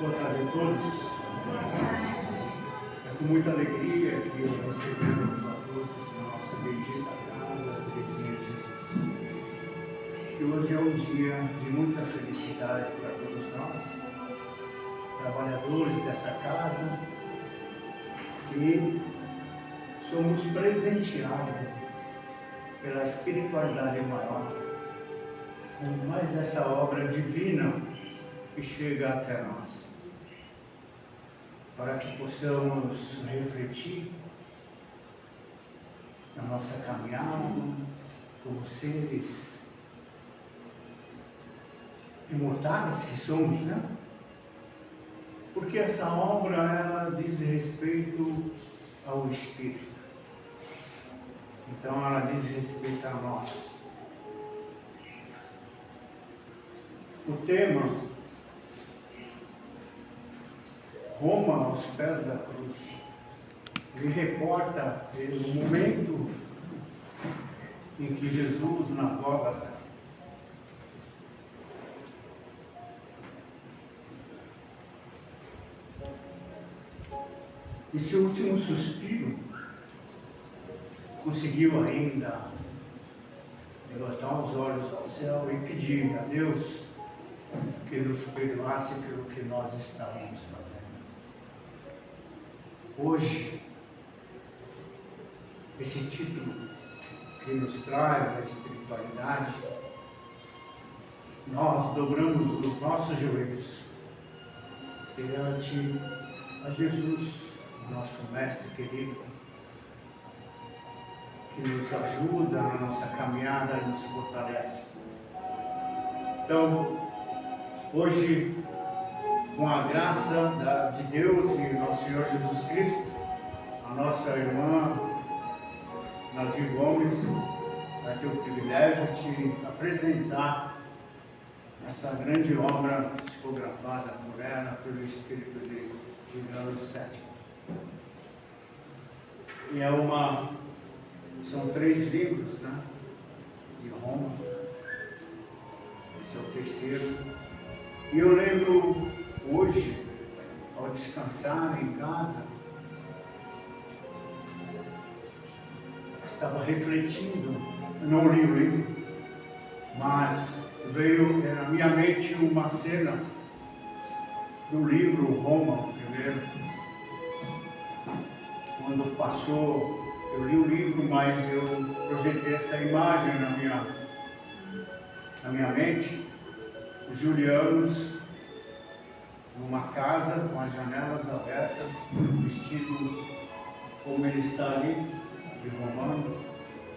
Boa tarde a todos. É com muita alegria que recebemos a todos na nossa bendita casa, Terezinha de Jesus. Que hoje é um dia de muita felicidade para todos nós, trabalhadores dessa casa, que somos presenteados pela espiritualidade maior, com mais essa obra divina que chega até nós, para que possamos refletir na nossa caminhada como seres imortais que somos, né? Porque essa obra, ela diz respeito ao Espírito. Então ela diz respeito a nós. O tema Roma aos pés da cruz me reporta o momento em que Jesus na Gólgota e seu último suspiro conseguiu ainda levantar os olhos ao céu e pedir a Deus que nos perdoasse pelo que nós estávamos fazendo. Hoje, esse título que nos traz a espiritualidade, nós dobramos os nossos joelhos perante a Jesus, nosso Mestre querido, que nos ajuda na nossa caminhada e nos fortalece. Então, hoje, com a graça de Deus e nosso Senhor Jesus Cristo, a nossa irmã Nadir Gomes vai ter o privilégio de apresentar essa grande obra psicografada por ela, pelo Espírito de Juliano VII. E são 3 livros, né, de Roma. Esse é o terceiro. E eu lembro hoje, ao descansar em casa, estava refletindo, não li o livro, mas veio na minha mente uma cena do livro Roma, primeiro. Quando passou, eu li o livro, mas eu projetei essa imagem na minha mente, os julianos numa casa com as janelas abertas, vestido como ele está ali, de romano,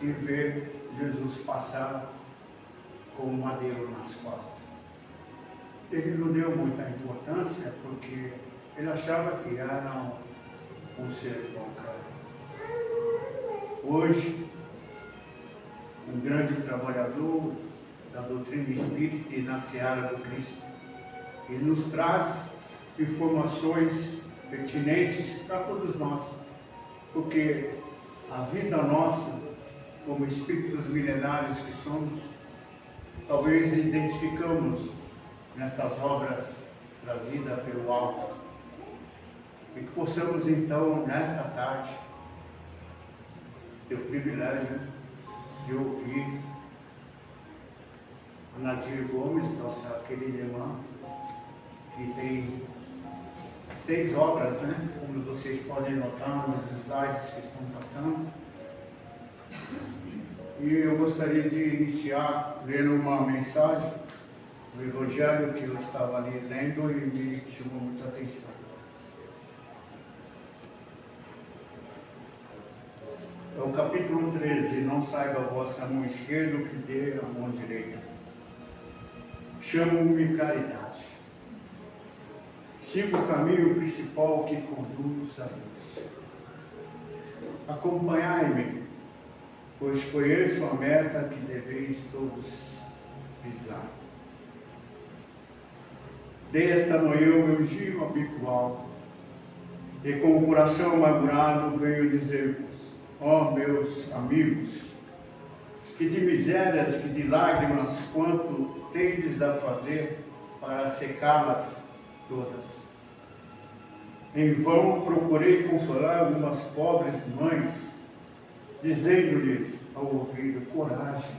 e ver Jesus passar com um madeiro nas costas. Ele não deu muita importância porque ele achava que era um ser qualquer. Hoje, um grande trabalhador da doutrina espírita e na seara do Cristo, ele nos traz informações pertinentes para todos nós, porque a vida nossa, como espíritos milenares que somos, talvez identificamos nessas obras trazidas pelo alto, e que possamos então, nesta tarde, ter o privilégio de ouvir a Nadir Gomes, nossa querida irmã, que tem 6 obras, né? Como vocês podem notar nos slides que estão passando. E eu gostaria de iniciar lendo uma mensagem do Evangelho que eu estava ali lendo e me chamou muita atenção. É o capítulo 13, não saiba a vossa mão esquerda o que dê a mão direita. Chamo-me caridade. Siga o caminho principal que conduz a Deus. Acompanhai-me, pois conheço a meta que deveis todos visar. Desta manhã o meu giro habitual, e com o coração amargurado venho dizer-vos, ó meus amigos, que de misérias, que de lágrimas, quanto tendes a fazer para secá-las todas. Em vão procurei consolar algumas pobres mães, dizendo-lhes ao ouvido: coragem.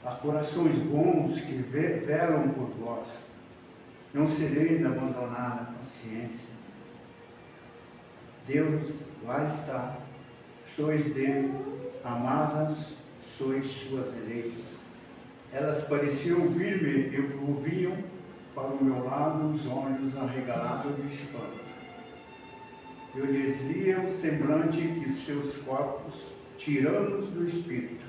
Há corações bons que velam por vós. Não sereis abandonar a consciência. Deus lá está. Sois dele, amadas, sois suas eleitas. Elas pareciam ouvir-me e volviam para o meu lado os olhos arregalados de espanto. Eu lhes lia o semblante que os seus corpos, tiranos do espírito,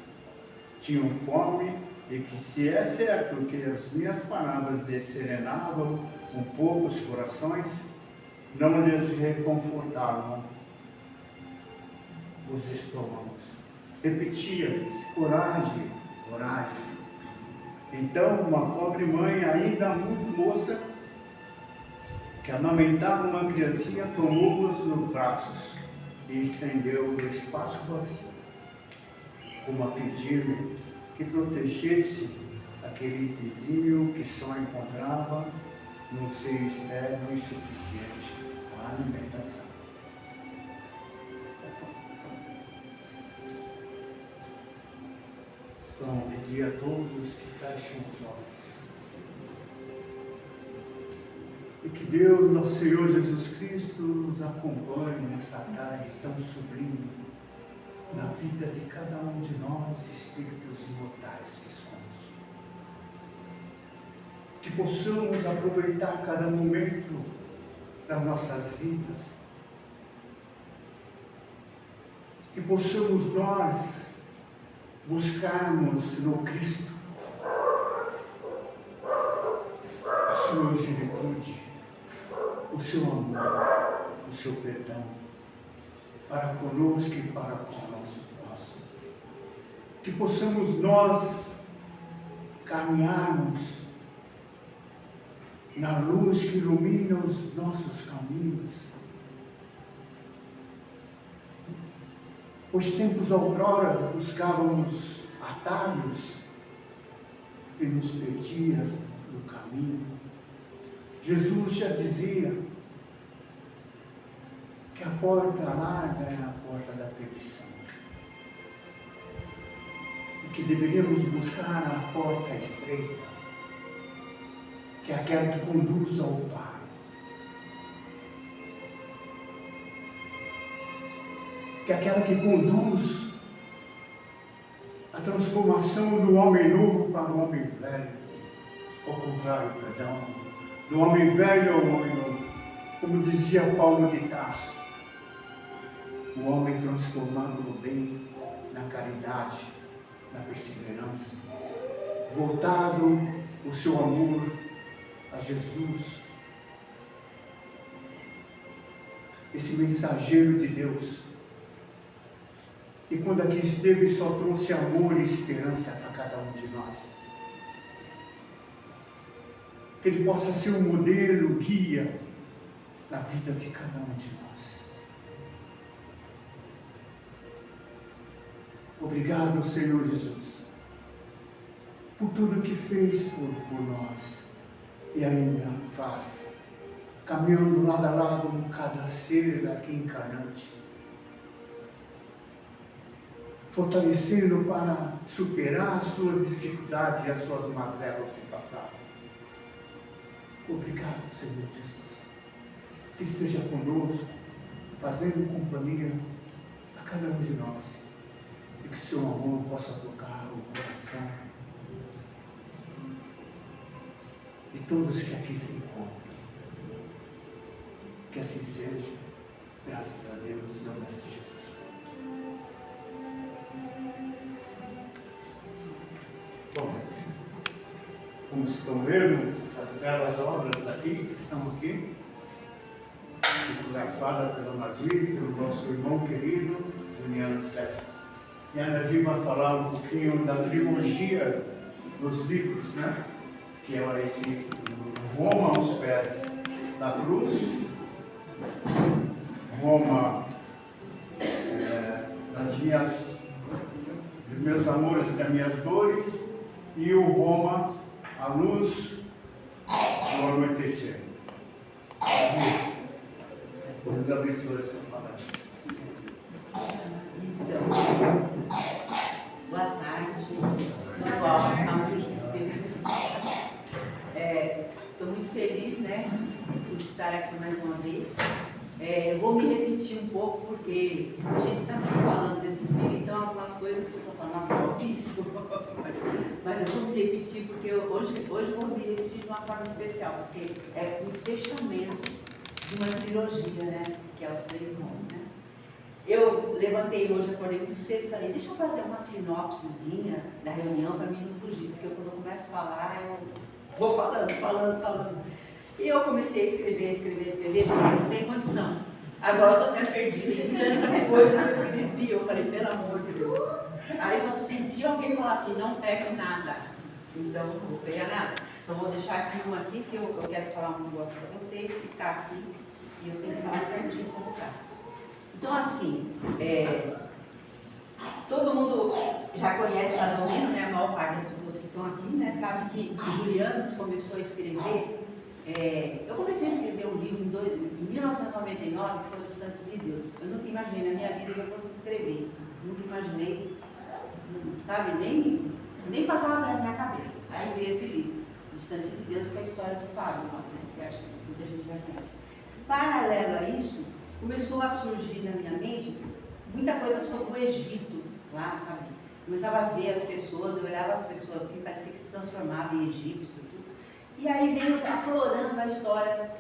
tinham fome e que, se é certo que as minhas palavras desserenavam um pouco os corações, não lhes reconfortavam os estômagos. Repetia-lhes: coragem, coragem. Então, uma pobre mãe, ainda muito moça, que amamentava uma criancinha, tomou-os nos braços e estendeu o espaço vazio, como a pedir-me que protegesse aquele tezinho que só encontrava no ser externo insuficiente, a alimentação. Então, pedi a todos que fechem os olhos. E que Deus, nosso Senhor Jesus Cristo, nos acompanhe nessa tarde tão sublime, na vida de cada um de nós, espíritos imortais que somos. Que possamos aproveitar cada momento das nossas vidas. Que possamos nós buscarmos no Cristo a sua angelitude, o seu amor, o seu perdão, para conosco e para com o nosso próximo. Que possamos nós caminharmos na luz que ilumina os nossos caminhos. Pois tempos outrora buscávamos atalhos e nos perdia no caminho. Jesus já dizia que a porta larga é a porta da perdição. E que deveríamos buscar a porta estreita, que é aquela que conduz ao Pai. Que é aquela que conduz a transformação do homem novo para o homem velho. Ao contrário, perdão, do homem velho ao homem novo. Como dizia Paulo de Tarso, o homem transformado no bem, na caridade, na perseverança, voltado o seu amor a Jesus, esse mensageiro de Deus, que quando aqui esteve só trouxe amor e esperança para cada um de nós. Que ele possa ser um modelo, guia na vida de cada um de nós. Obrigado, Senhor Jesus, por tudo que fez por nós e ainda faz, caminhando lado a lado com cada ser aqui encarnante, fortalecendo para superar as suas dificuldades e as suas mazelas do passado. Obrigado, Senhor Jesus, que esteja conosco, fazendo companhia a cada um de nós, e que o seu amor possa tocar o coração de todos que aqui se encontram. Que assim seja, graças a Deus, em nome de Jesus. Bom, como estão vendo, essas belas obras aqui, que estão aqui, fotografadas pelo Nadir, pelo nosso irmão querido, Juliano Sérgio. E a Nadir vai falar um pouquinho da trilogia dos livros, né? Que é esse Roma aos pés da cruz, Roma dos meus amores e das minhas dores, e o Roma, a luz do senhores estão falando. Então, boa tarde, pessoal, amigos. Estou muito feliz, né, por estar aqui mais uma vez. Eu vou me repetir um pouco, porque a gente está sempre falando desse livro, então algumas coisas que eu estou falando, nossa, eu ouvi isso, mas eu vou me repetir, porque hoje eu vou me repetir de uma forma especial, porque é o fechamento de uma trilogia, né, que é Os Três Irmãos, né. Eu levantei hoje, acordei muito cedo e falei, deixa eu fazer uma sinopsezinha da reunião para mim não fugir, porque quando eu começo a falar, eu vou falando. E eu comecei a escrever, já não tem condição. Agora eu estou até perdida, tanta coisa que eu escrevi, eu falei, pelo amor de Deus. Aí só senti alguém falar assim, não pegue nada. Então, não vou pegar nada. Só vou deixar aqui uma aqui, que eu quero falar um negócio para vocês, que está aqui, e eu tenho que falar certinho como está. Então, assim, todo mundo já conhece lá no menos, né? A maior parte das pessoas que estão aqui, né? Sabe que Julianos começou a escrever. Eu comecei a escrever um livro em 1999, que foi O Santo de Deus. Eu nunca imaginei na minha vida que eu fosse escrever. Nunca imaginei, sabe? Nem passava pela minha cabeça. Aí veio esse livro, O Santo de Deus, que é a história do Fábio, né? Que acho que muita gente já conhece. Paralelo a isso, começou a surgir na minha mente muita coisa sobre o Egito, lá, sabe? Começava a ver as pessoas, eu olhava as pessoas assim, parecia que se transformava em egípcio e tudo. E aí veio aflorando a história,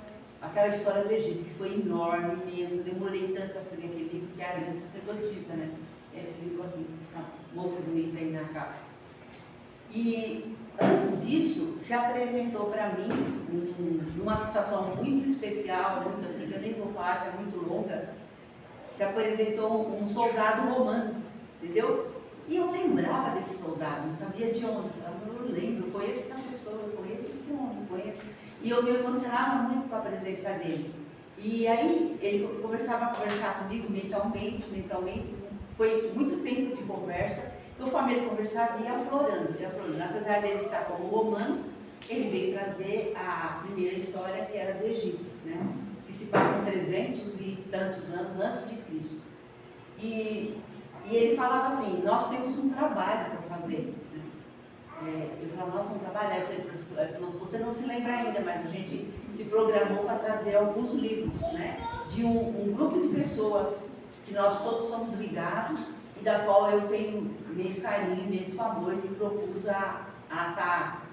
aquela história do Egito, que foi enorme, imenso. Eu demorei tanto para escrever aquele livro, que era livro sacerdotista, né? Esse livro aqui, essa moça bonita aí na capa. E antes disso, se apresentou para mim, numa situação muito especial, muito assim, que eu nem vou falar, que é muito longa, se apresentou um soldado romano, entendeu? E eu lembrava desse soldado, não sabia de onde. Eu lembro, eu conheço essa pessoa, eu conheço esse homem, conheço. E eu me emocionava muito com a presença dele. E aí ele começava a conversar comigo mentalmente. Foi muito tempo de conversa. Conforme ele conversava, ia aflorando. Apesar dele estar como romano, ele veio trazer a primeira história, que era do Egito, né? Que se passa 300 e tantos anos antes de Cristo. E ele falava assim, nós temos um trabalho para fazer. Eu falava, nossa, um trabalho. Ele falou, você não se lembra ainda, mas a gente se programou para trazer alguns livros, né? De um grupo de pessoas que nós todos somos ligados e da qual eu tenho imenso carinho, imenso favor, e me propus a estar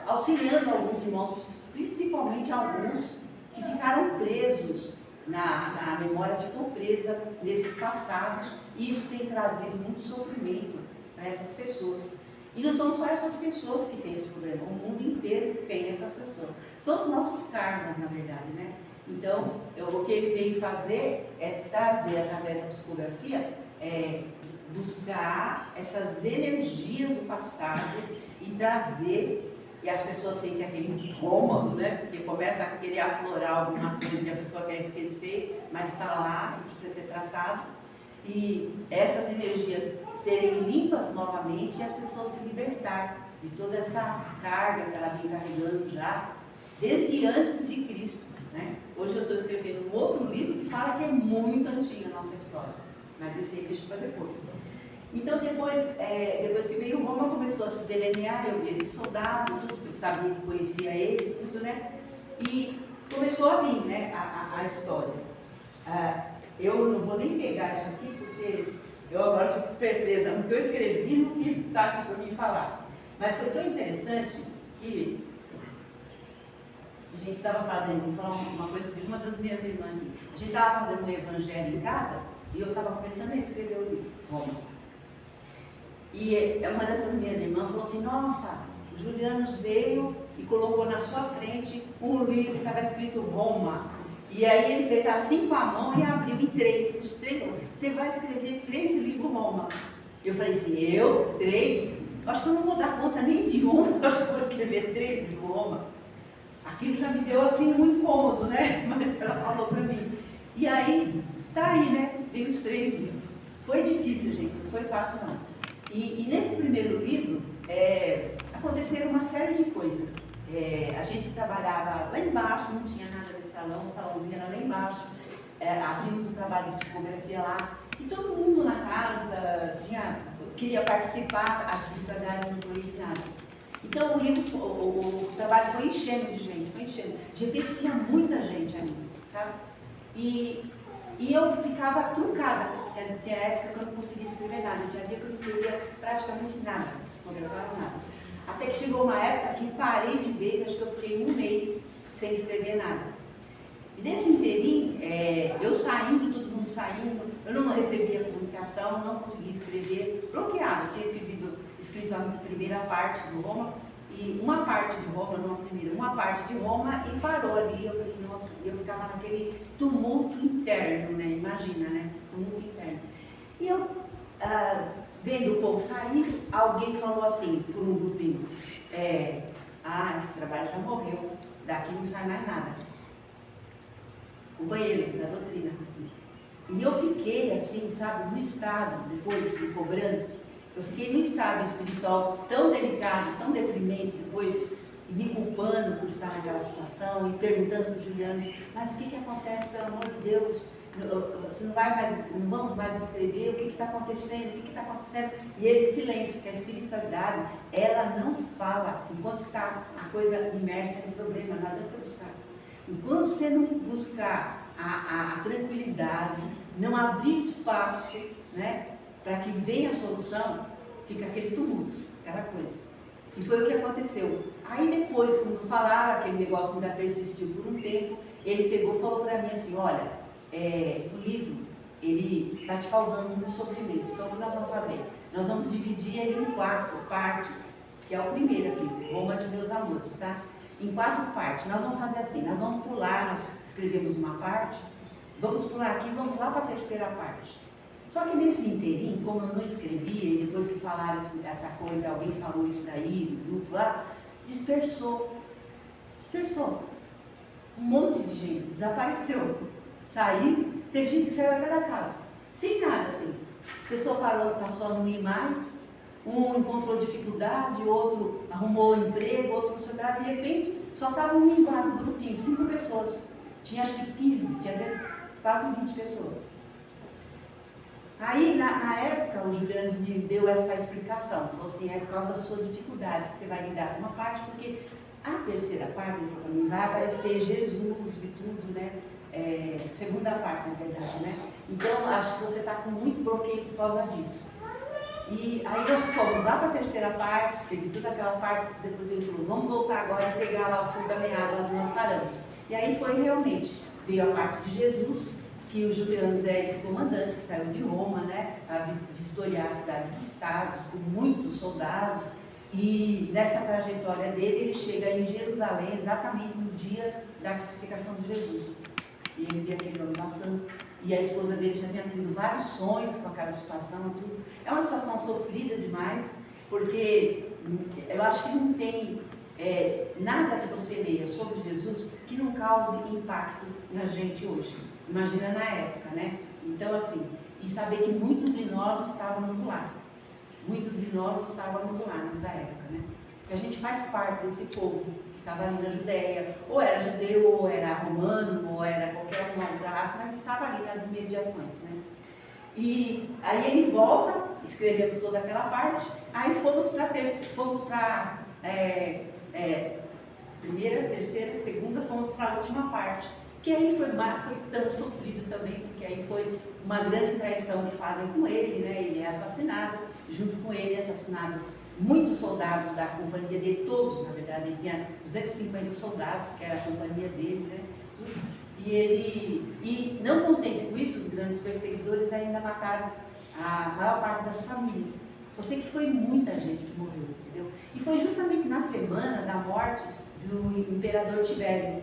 auxiliando alguns irmãos, principalmente alguns que ficaram presos na memória, ficou presa nesses passados, e isso tem trazido muito sofrimento para essas pessoas. E não são só essas pessoas que têm esse problema, o mundo inteiro tem essas pessoas. São os nossos karmas, na verdade, né? Então, o que ele veio fazer é trazer, através da psicografia, buscar essas energias do passado e trazer, e as pessoas sentem aquele incômodo, né? Porque começa a querer aflorar alguma coisa que a pessoa quer esquecer, mas está lá e precisa ser tratado. E essas energias serem limpas novamente e as pessoas se libertarem de toda essa carga que ela vem carregando já, desde antes de Cristo, né? Hoje eu estou escrevendo um outro livro que fala que é muito antiga a nossa história, mas esse aí deixa para depois. Então depois que veio Roma, começou a se delinear, eu vi esse soldado, tudo, sabia que conhecia ele, tudo, né? E começou a vir, né, a história. Eu não vou nem pegar isso aqui, porque eu agora fico presa no que eu escrevi, no que está aqui para mim falar. Mas foi tão interessante que a gente estava fazendo, vou falar uma coisa de uma das minhas irmãs aqui. A gente estava fazendo um evangelho em casa e eu estava começando a escrever o livro, Roma. E uma dessas minhas irmãs falou assim, nossa, o Julianos veio e colocou na sua frente um livro que estava escrito Roma. E aí ele fez assim com a mão e abriu em os três. Você vai escrever 3 livros Roma. Eu falei assim, 3? Acho que eu não vou dar conta nem de um, acho que eu vou escrever 3 livros Roma. Aquilo já me deu assim um incômodo, né? Mas ela falou para mim. E aí, tá aí, né? Veio os 3 livros. Foi difícil, gente, não foi fácil não. E nesse primeiro livro, aconteceram uma série de coisas. A gente trabalhava lá embaixo, não tinha nada de salão, o salãozinho era lá embaixo. abrimos um trabalho de psicografia lá, e todo mundo na casa queria participar, a espiritualidade não foi nada. Então o trabalho foi enchendo de gente, foi enchendo. De repente tinha muita gente ali, sabe? E eu ficava truncada. Tinha época que eu não conseguia escrever nada, tinha dia que eu não escrevia praticamente nada, psicografava nada. Até que chegou uma época que parei de vez, acho que eu fiquei um mês sem escrever nada. E nesse inteirinho, eu saindo, todo mundo saindo, eu não recebia comunicação, não conseguia escrever, bloqueado. Eu tinha escrito a primeira parte do Roma, e uma parte de Roma, não a primeira, uma parte de Roma, e parou ali. Eu falei, nossa, eu ficava naquele tumulto interno, né? Imagina, né? Tumulto interno. E eu, vendo o povo sair, alguém falou assim, por um grupinho, esse trabalho já morreu, daqui não sai mais nada. O banheiro da doutrina. E eu fiquei assim, sabe, no estado, depois me cobrando, eu fiquei no estado espiritual tão delicado, tão deprimente, depois me culpando por estar naquela situação e perguntando para o Juliano, mas o que acontece, pelo amor de Deus? Você não vamos mais escrever, o que está acontecendo, o que está acontecendo? E ele, silêncio, porque a espiritualidade, ela não fala, enquanto está a coisa imersa no problema, nada se buscar. Enquanto você não buscar a tranquilidade, não abrir espaço, né, para que venha a solução, fica aquele tumulto, aquela coisa. E foi o que aconteceu. Aí depois, quando falaram, aquele negócio ainda persistiu por um tempo, ele pegou e falou para mim assim, olha, o livro, ele está te causando muito sofrimento, então o que nós vamos fazer? Nós vamos dividir ele em 4 partes, que é o primeiro aqui, Roma de Meus Amores, tá? Em 4 partes. Nós vamos fazer assim, nós vamos pular, nós escrevemos uma parte, vamos pular aqui, vamos lá para a terceira parte. Só que nesse inteirinho, como eu não escrevia, e depois que falaram essa coisa, alguém falou isso daí, no grupo lá, dispersou. Um monte de gente desapareceu. Saiu, teve gente que saiu até da casa, sem nada assim. A pessoa passou a não ir mais, um encontrou dificuldade, outro arrumou emprego, outro não sei o que, de repente só estavam um grupinho, 5 pessoas. Tinha acho que 15, tinha quase 20 pessoas. Aí, na época, o Juliano me deu essa explicação. Falou assim, é por causa da sua dificuldade que você vai lidar com uma parte, porque a terceira parte, ele falou para mim, vai aparecer Jesus e tudo, né? Segunda parte, na verdade, né? Então, acho que você está com muito bloqueio por causa disso. E aí nós fomos lá para a terceira parte, teve toda aquela parte, depois ele falou, vamos voltar agora e pegar lá o fio da meada onde nós paramos. E aí foi realmente, veio a parte de Jesus, que o Juliano é esse comandante que saiu de Roma, né, para vistoriar cidades-estados com muitos soldados, e nessa trajetória dele ele chega em Jerusalém exatamente no dia da crucificação de Jesus. E ele vê aquele homem passando, e a esposa dele já tinha tido vários sonhos com aquela situação, tudo. É uma situação sofrida demais, porque eu acho que não tem nada que você leia sobre Jesus que não cause impacto na gente hoje. Imagina na época, né? Então, assim, e saber que muitos de nós estávamos lá. Muitos de nós estávamos lá nessa época, né? Que a gente faz parte desse povo que estava ali na Judéia, ou era judeu, ou era romano, ou era qualquer uma outra raça, mas estava ali nas imediações, né? E aí ele volta, escrevemos toda aquela parte, aí fomos para primeira, terceira, segunda, fomos para a última parte. Que aí foi tão sofrido também, porque aí foi uma grande traição que fazem com ele, né? Ele é assassinado, junto com ele é assassinado muitos soldados da companhia dele, todos, na verdade, ele tinha 250 soldados, que era a companhia dele, né? E não contente com isso, os grandes perseguidores ainda mataram a maior parte das famílias. Só sei que foi muita gente que morreu, entendeu? E foi justamente na semana da morte do imperador Tibério.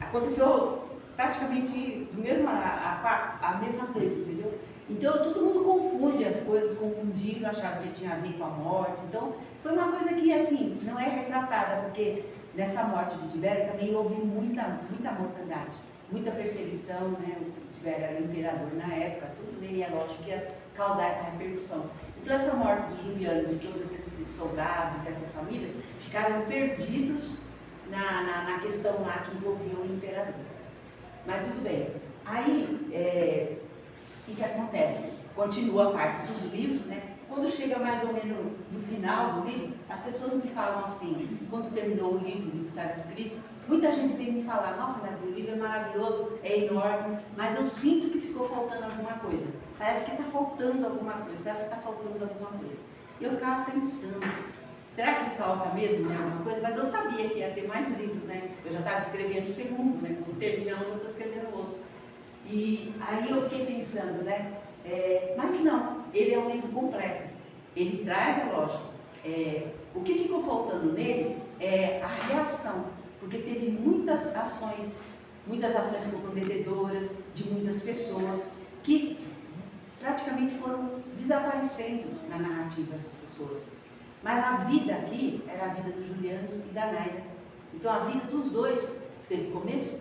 Aconteceu praticamente a mesma coisa, entendeu? Então todo mundo confunde as coisas, confundindo, achava que tinha a ver com a morte. Então foi uma coisa que assim, não é retratada, porque nessa morte de Tibério também houve muita mortandade, muita perseguição, né? O Tibério era o imperador na época, tudo nele é lógico que ia causar essa repercussão. Então essa morte dos Julianos e todos esses soldados, essas famílias, ficaram perdidos na questão lá que envolvia o imperador. Mas tudo bem. Aí, o que acontece? Continua a parte dos livros, né? Quando chega mais ou menos no final do livro, as pessoas me falam assim, quando terminou o livro está escrito, muita gente vem me falar, nossa, o livro é maravilhoso, é enorme, mas eu sinto que ficou faltando alguma coisa. Parece que está faltando alguma coisa, parece que está faltando alguma coisa. E eu ficava pensando, será que falta mesmo, né, alguma coisa? Mas eu sabia que ia ter mais livros, né? Eu já estava escrevendo o segundo, né? Quando termina um, eu estou escrevendo o outro. E aí eu fiquei pensando, né? Mas não, ele é um livro completo. Ele traz, é lógico. O que ficou faltando nele é a reação, porque teve muitas ações comprometedoras de muitas pessoas que praticamente foram desaparecendo na narrativa dessas pessoas. Mas a vida aqui era a vida dos Julianos e da Naira. Então a vida dos dois teve começo,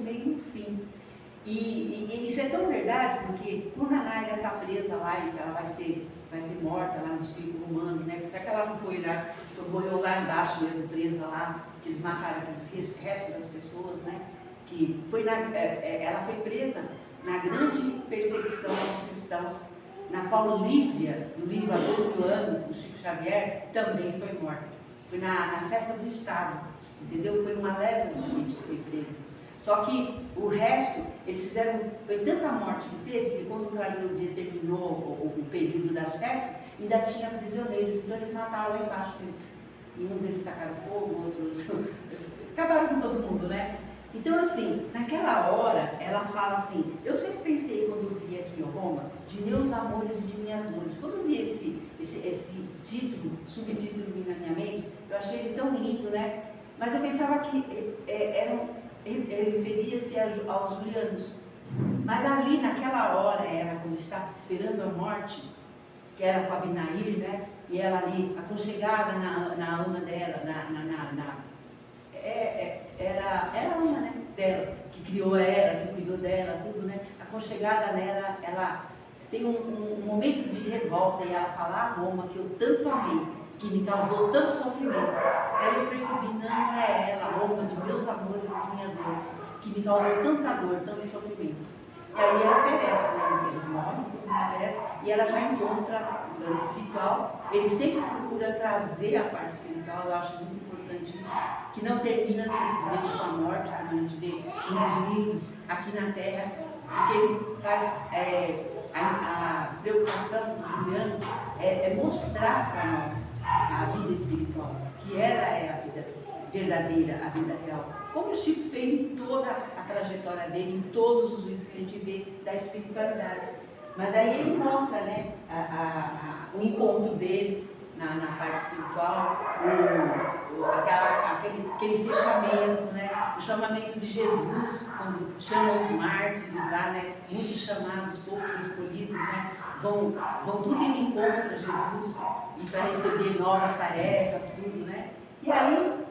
meio e um fim. E isso é tão verdade, porque quando a Naira está presa lá e ela vai ser morta lá no círculo romano, né? Será que ela não foi lá, boiou lá embaixo mesmo, presa lá, que eles mataram aqueles restos das pessoas, né? Que foi ela foi presa na grande perseguição aos cristãos, na qual Lívia, no livro Há 2.000 anos, do Chico Xavier, também foi morta. Foi na festa do Estado, entendeu? Foi uma leva de gente que foi presa. Só que o resto, eles fizeram, foi tanta morte que teve, que quando o clareio do dia terminou o período das festas, ainda tinha prisioneiros, então eles mataram lá embaixo mesmo. E uns eles tacaram fogo, outros acabaram com todo mundo, né? Então assim, naquela hora, ela fala assim, eu sempre pensei quando eu vi aqui, Roma, de meus amores e de minhas dores. Quando eu vi esse título, subtítulo na minha mente, eu achei ele tão lindo, né? Mas eu pensava que referia-se aos Julianos. Mas ali naquela hora, ela quando está esperando a morte, que era com Abinair, né? E ela ali, aconchegada na alma dela, era a alma, né? Dela, que criou ela, que cuidou dela, tudo, né? Aconchegada nela, ela tem um momento de revolta e ela fala, a Roma, que eu tanto amei, que me causou tanto sofrimento. Aí eu percebi, não é ela, a Roma de meus amores e de minhas dores, que me causou tanta dor, tanto sofrimento. E aí ela perece, né? Eles morrem, todo mundo perece, e ela já encontra o plano espiritual. Ele sempre procura trazer a parte espiritual, eu acho muito importante isso, que não termina simplesmente com a morte, como a gente vê muitos livros aqui na Terra, porque ele faz a preocupação dos julianos é mostrar para nós a vida espiritual, que ela é a vida verdadeira, a vida real. Como o Chico fez em toda a trajetória dele, em todos os livros que a gente vê da espiritualidade. Mas aí ele mostra, né, o encontro deles na parte espiritual, aquele fechamento, né, o chamamento de Jesus, quando chama os mártires lá, né, muitos chamados, poucos escolhidos, né, vão tudo em encontro a Jesus e para receber novas tarefas, tudo, né. E aí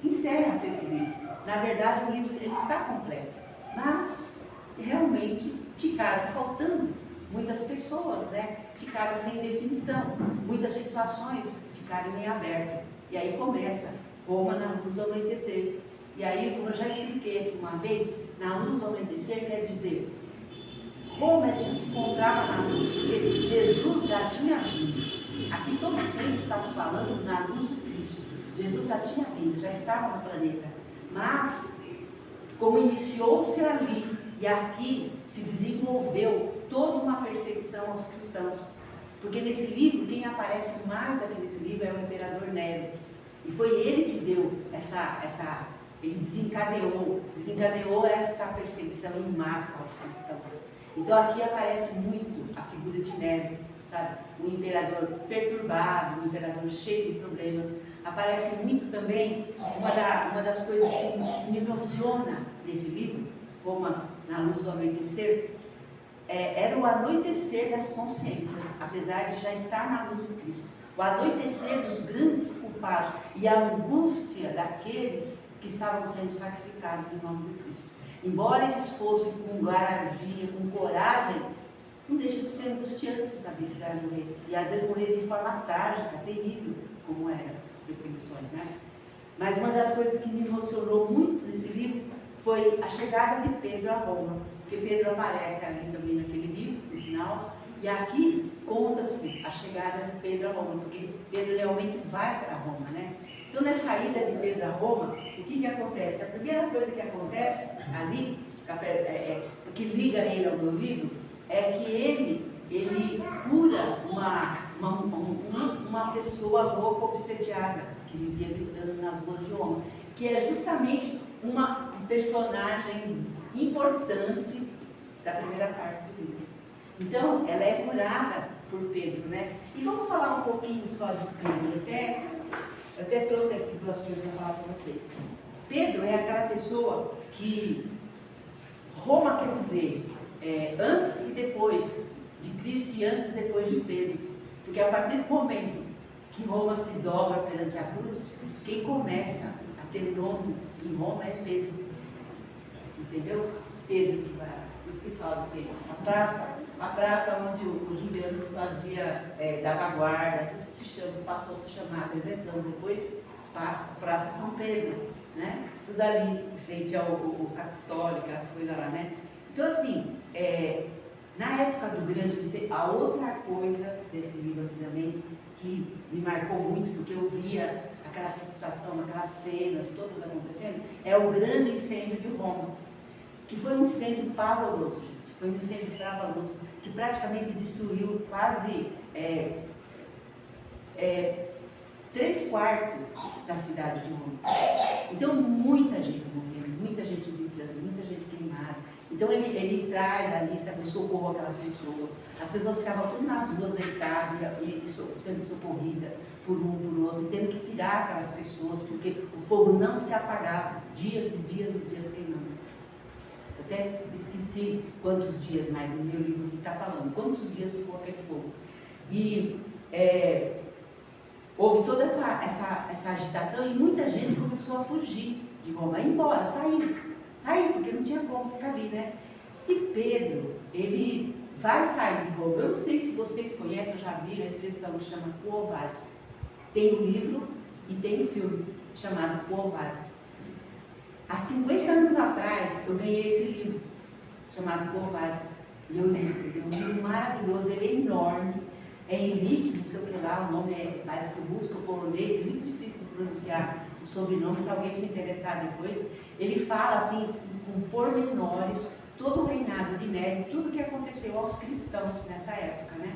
encerra-se esse livro. Na verdade, o livro ele está completo, mas realmente ficaram faltando muitas pessoas, né? Ficaram sem definição, muitas situações ficaram em aberto. E aí começa Roma na luz do amanhecer. E aí, como eu já expliquei aqui uma vez, na luz do amanhecer quer dizer, Roma já se encontrava na luz, porque Jesus já tinha vindo. Aqui todo o tempo está se falando na luz do Cristo. Jesus já tinha vindo, já estava no planeta. Mas, como iniciou-se ali e aqui se desenvolveu toda uma perseguição aos cristãos. Porque nesse livro, quem aparece mais aqui nesse livro é o imperador Nero. E foi ele que deu ele desencadeou essa perseguição em massa aos cristãos. Então aqui aparece muito a figura de Nero, sabe? Um imperador perturbado, um imperador cheio de problemas. Aparece muito também uma das coisas que me emociona nesse livro, como na luz do amanhecer, era o anoitecer das consciências, apesar de já estar na luz do Cristo. O anoitecer dos grandes culpados e a angústia daqueles que estavam sendo sacrificados em nome do Cristo. Embora eles fossem com guardia, com coragem, não deixa de ser angustiante saber que vai morrer. E às vezes morrer de forma trágica, terrível, como eram as perseguições, né? Mas uma das coisas que me emocionou muito nesse livro foi a chegada de Pedro a Roma, porque Pedro aparece ali também naquele livro, no final, e aqui conta-se a chegada de Pedro a Roma, porque Pedro realmente vai para Roma, né? Então, nessa ida de Pedro a Roma, o que acontece? A primeira coisa que acontece ali, que liga ele ao meu livro, é que ele cura uma pessoa louca obsediada, que vivia gritando nas ruas de Roma, que é justamente um personagem importante da primeira parte do livro. Então, ela é curada por Pedro, né? E vamos falar um pouquinho só de Pedro. Eu até trouxe aqui duas coisas para falar para vocês. Pedro é aquela pessoa que Roma quer dizer antes e depois de Cristo e antes e depois de Pedro. Porque a partir do momento que Roma se dobra perante a cruz, quem começa a ter nome em Roma é Pedro. Entendeu? Pedro que vai. Isso que fala de Pedro. A praça onde os julianos dava guarda, tudo passou a se chamar 300 anos depois, Praça São Pedro, né? Tudo ali, em frente ao Capitólio, aquelas coisas lá, né? Então, assim, na época do grande, a outra coisa desse livro aqui também, que me marcou muito, porque eu via aquela situação, aquelas cenas todas acontecendo, é o grande incêndio de Roma, que foi um incêndio pavoroso, gente. Foi um incêndio pavoroso, que praticamente destruiu quase 3/4 da cidade de Roma. Então, muita gente morreu, muita gente gritando, muita gente queimada. Então, ele traz ali, sabe, socorro àquelas pessoas. As pessoas ficavam tudo nas ruas deitadas e sendo socorridas por um, por outro, tendo que tirar aquelas pessoas, porque o fogo não se apagava, dias e dias e dias queimando. Eu até esqueci quantos dias mais no meu livro que está falando, quantos dias ficou aquele fogo. E houve toda essa agitação e muita gente começou a fugir de Roma, a ir embora, sair, porque não tinha como ficar ali, né? E Pedro, ele vai sair de Roma. Eu não sei se vocês conhecem ou já viram a expressão que chama Quo Vadis. Tem um livro e tem um filme chamado Quo Vadis. Há 50 anos atrás, eu ganhei esse livro, chamado Quo Vadis. E eu li, é um livro maravilhoso, ele é enorme, é em líquido, não sei o que lá, o nome parece que eu busco polonês, é muito difícil de pronunciar o sobrenome, se alguém se interessar depois. Ele fala, assim, com pormenores, todo o reinado de Nero, tudo o que aconteceu aos cristãos nessa época, né?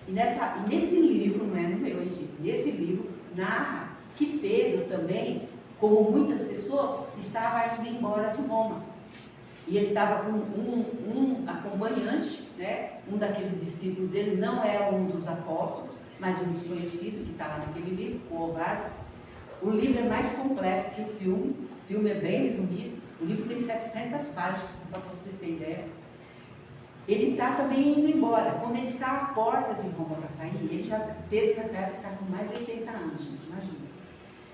E nesse livro, não é no meu, gente, nesse livro, narra que Pedro também, como muitas pessoas, estava indo embora de Roma. E ele estava com um acompanhante, né? Um daqueles discípulos dele, não é um dos apóstolos, mas um desconhecido que está lá naquele livro, Quo Vadis. O livro é mais completo que o filme é bem resumido, o livro tem 700 páginas, para vocês terem ideia. Ele está também indo embora. Quando ele está à porta de Roma para sair, Pedro nessa época está com mais de 80 anos, gente, imagina.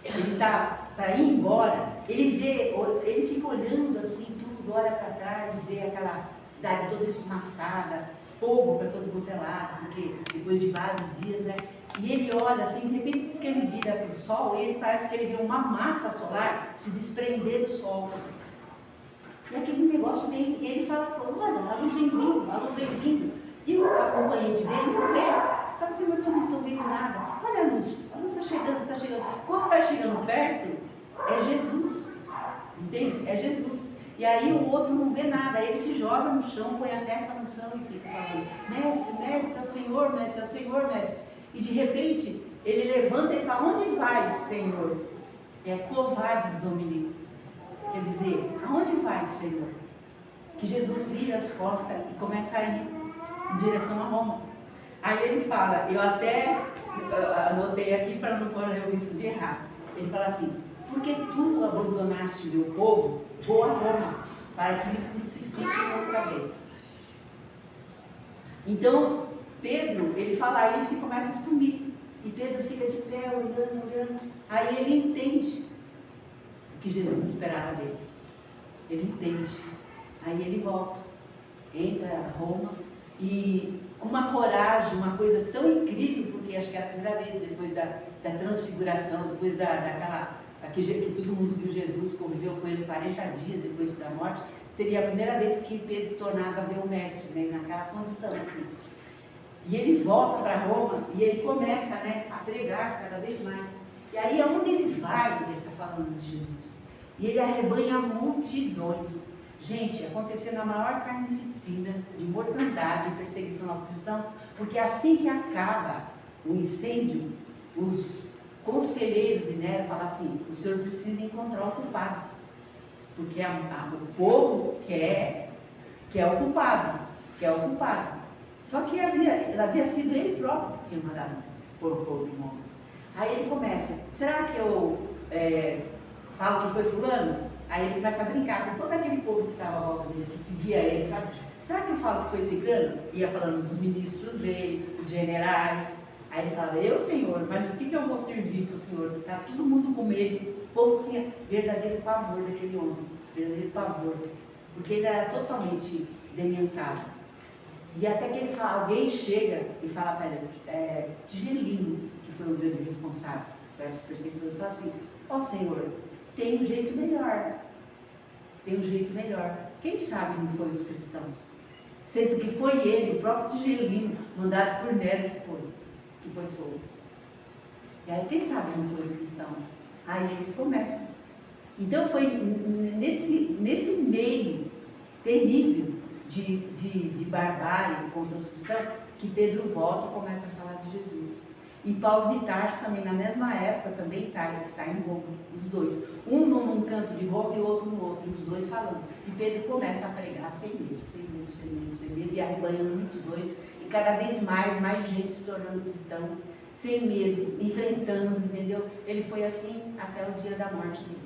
Ele está para ir embora, ele fica olhando assim, tudo, olha para trás, vê aquela cidade toda esfumaçada, fogo para todo quanto é lado, porque depois de vários dias, né? E ele olha assim, de repente diz que ele vira para o sol, e ele parece que ele vê uma massa solar se desprender do sol. E aquele negócio dele, e ele fala, olha, a luz vem vindo, a luz vem vindo. E o acompanhante dele não vê. Fala assim, mas eu não estou vendo nada. Olha a luz está chegando, está chegando. Quando vai chegando perto, é Jesus. Entende? É Jesus. E aí o outro não vê nada, aí ele se joga no chão, põe a testa no chão e fica falando, mestre, mestre, é o Senhor, mestre, é o Senhor, mestre. E de repente, ele levanta e fala, onde vai, Senhor? É Quo Vadis Domini. Quer dizer, aonde vai, Senhor? Que Jesus vira as costas e começa a ir em direção a Roma. Aí ele fala, eu até anotei aqui para não correr o risco de errar. Ele fala assim, porque tu abandonaste meu povo, vou a Roma, para que me crucifiquem outra vez. Então, Pedro, ele fala isso e começa a sumir. E Pedro fica de pé, olhando. Aí ele entende o que Jesus esperava dele. Ele entende. Aí ele volta, entra a Roma e com uma coragem, uma coisa tão incrível, porque acho que é a primeira vez depois da transfiguração, depois daquela que todo mundo viu Jesus, conviveu com ele 40 dias depois da morte, seria a primeira vez que Pedro tornava a ver o mestre, né, naquela condição assim. E ele volta para Roma e ele começa, né, a pregar cada vez mais. E aí, aonde ele vai, ele está falando de Jesus. E ele arrebanha multidões. Gente, aconteceu na maior carnificina de mortandade e perseguição aos cristãos, porque assim que acaba o incêndio, os conselheiros de Nero falam assim: o senhor precisa encontrar o culpado, porque o povo quer o culpado, quer o culpado. Só que havia sido ele próprio que tinha mandado pôr o povo em Roma. Aí ele começa: será que eu falo que foi fulano? Aí ele começa a brincar com todo aquele povo que estava à volta dele, que seguia ele, sabe? Será que eu falo que foi ciclano? Ia falando dos ministros dele, dos generais. Aí ele falava: eu, senhor, mas o que eu vou servir para o senhor? Porque está todo mundo com medo. O povo tinha verdadeiro pavor daquele homem, verdadeiro pavor, porque ele era totalmente dementado. E até que ele fala, alguém chega e fala para ele, Tigelino, que foi o grande responsável por essas perseguições, fala assim: ó Senhor, tem um jeito melhor, tem um jeito melhor. Quem sabe não foi os cristãos? Sendo que foi ele, o próprio Tigelino, mandado por Nero que pôs fogo. E aí, quem sabe não foi os cristãos? Aí eles começam. Então foi nesse meio terrível de barbárie contra os cristãos que Pedro volta e começa a falar de Jesus. E Paulo de Tarso também, na mesma época, também está em Roma, os dois. Um num canto de Roma e o outro no outro, os dois falando. E Pedro começa a pregar sem medo, sem medo, sem medo, sem medo, e arrebanhando multidões, e cada vez mais gente se tornando cristão, sem medo, enfrentando, entendeu? Ele foi assim até o dia da morte dele.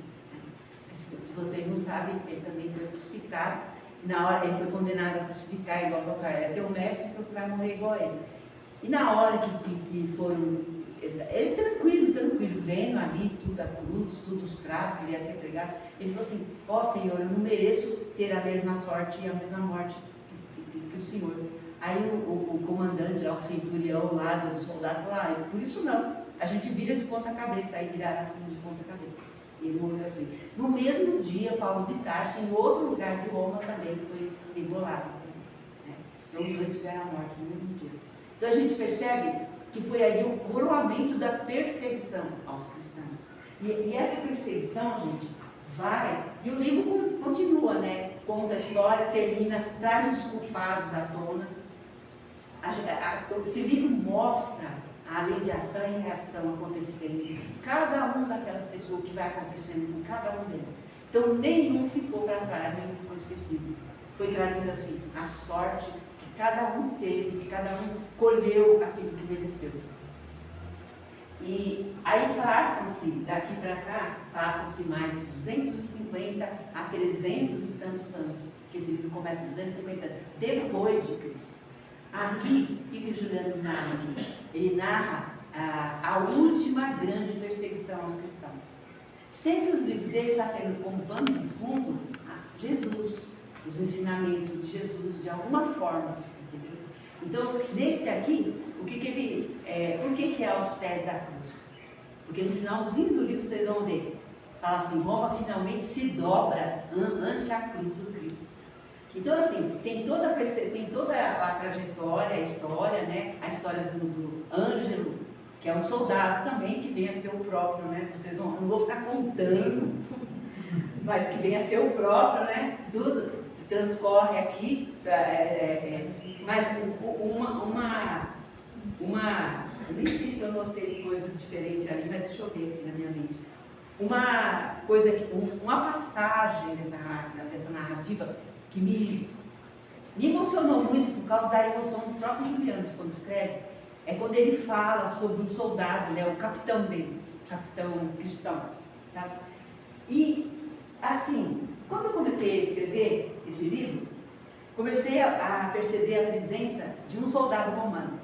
Se vocês não sabem, ele também foi crucificado. Na hora ele foi condenado a crucificar igual você, é teu mestre, então você vai morrer igual a ele. E na hora que foram, ele tranquilo, vendo ali tudo a cruz, tudo os cravos que ele ia ser pregado, ele falou assim: ó Senhor, eu não mereço ter a mesma sorte e a mesma morte que o Senhor. Aí o comandante, o centurião lá dos soldados falou: por isso não, a gente vira de ponta cabeça. Aí viraram de ponta cabeça. E ele morreu assim. No mesmo dia, Paulo de Tarso, em outro lugar de Roma, também foi degolado. Né? Então os dois tiveram a morte no mesmo dia. Então a gente percebe que foi ali o coroamento da perseguição aos cristãos. E essa perseguição, gente, vai, e o livro continua, né? Conta a história, termina, traz os culpados à tona. Esse livro mostra a lei de ação e reação acontecendo, cada uma daquelas pessoas que vai acontecendo com cada um deles. Então nenhum ficou para trás, nenhum ficou esquecido. Foi trazendo assim a sorte que cada um teve, que cada um colheu aquilo que mereceu. E aí passam-se, daqui para cá, passam-se mais 250 a 300 e tantos anos, que esse livro começa 250 depois de Cristo. Aqui, o que Juliano narra aqui? Ele narra a última grande perseguição aos cristãos. Sempre os livros dele estão tendo como pano de fundo Jesus, os ensinamentos de Jesus, de alguma forma. Entendeu? Então, nesse aqui, por que é aos pés da cruz? Porque no finalzinho do livro vocês vão ver, fala assim: Roma finalmente se dobra ante a cruz do Cristo. Então, assim, tem toda a trajetória, a história, né? A história do Ângelo, que é um soldado também, que vem a ser o próprio, né? Vocês não vou ficar contando, mas que vem a ser o próprio, né? Tudo transcorre aqui, mas eu nem sei se eu notei coisas diferentes ali, mas deixa eu ver aqui na minha mente. Uma passagem dessa narrativa que me emocionou muito por causa da emoção do próprio Juliano, quando escreve, é quando ele fala sobre um soldado, né, o capitão dele, o capitão cristão. Tá? E, assim, quando eu comecei a escrever esse livro, comecei a perceber a presença de um soldado romano.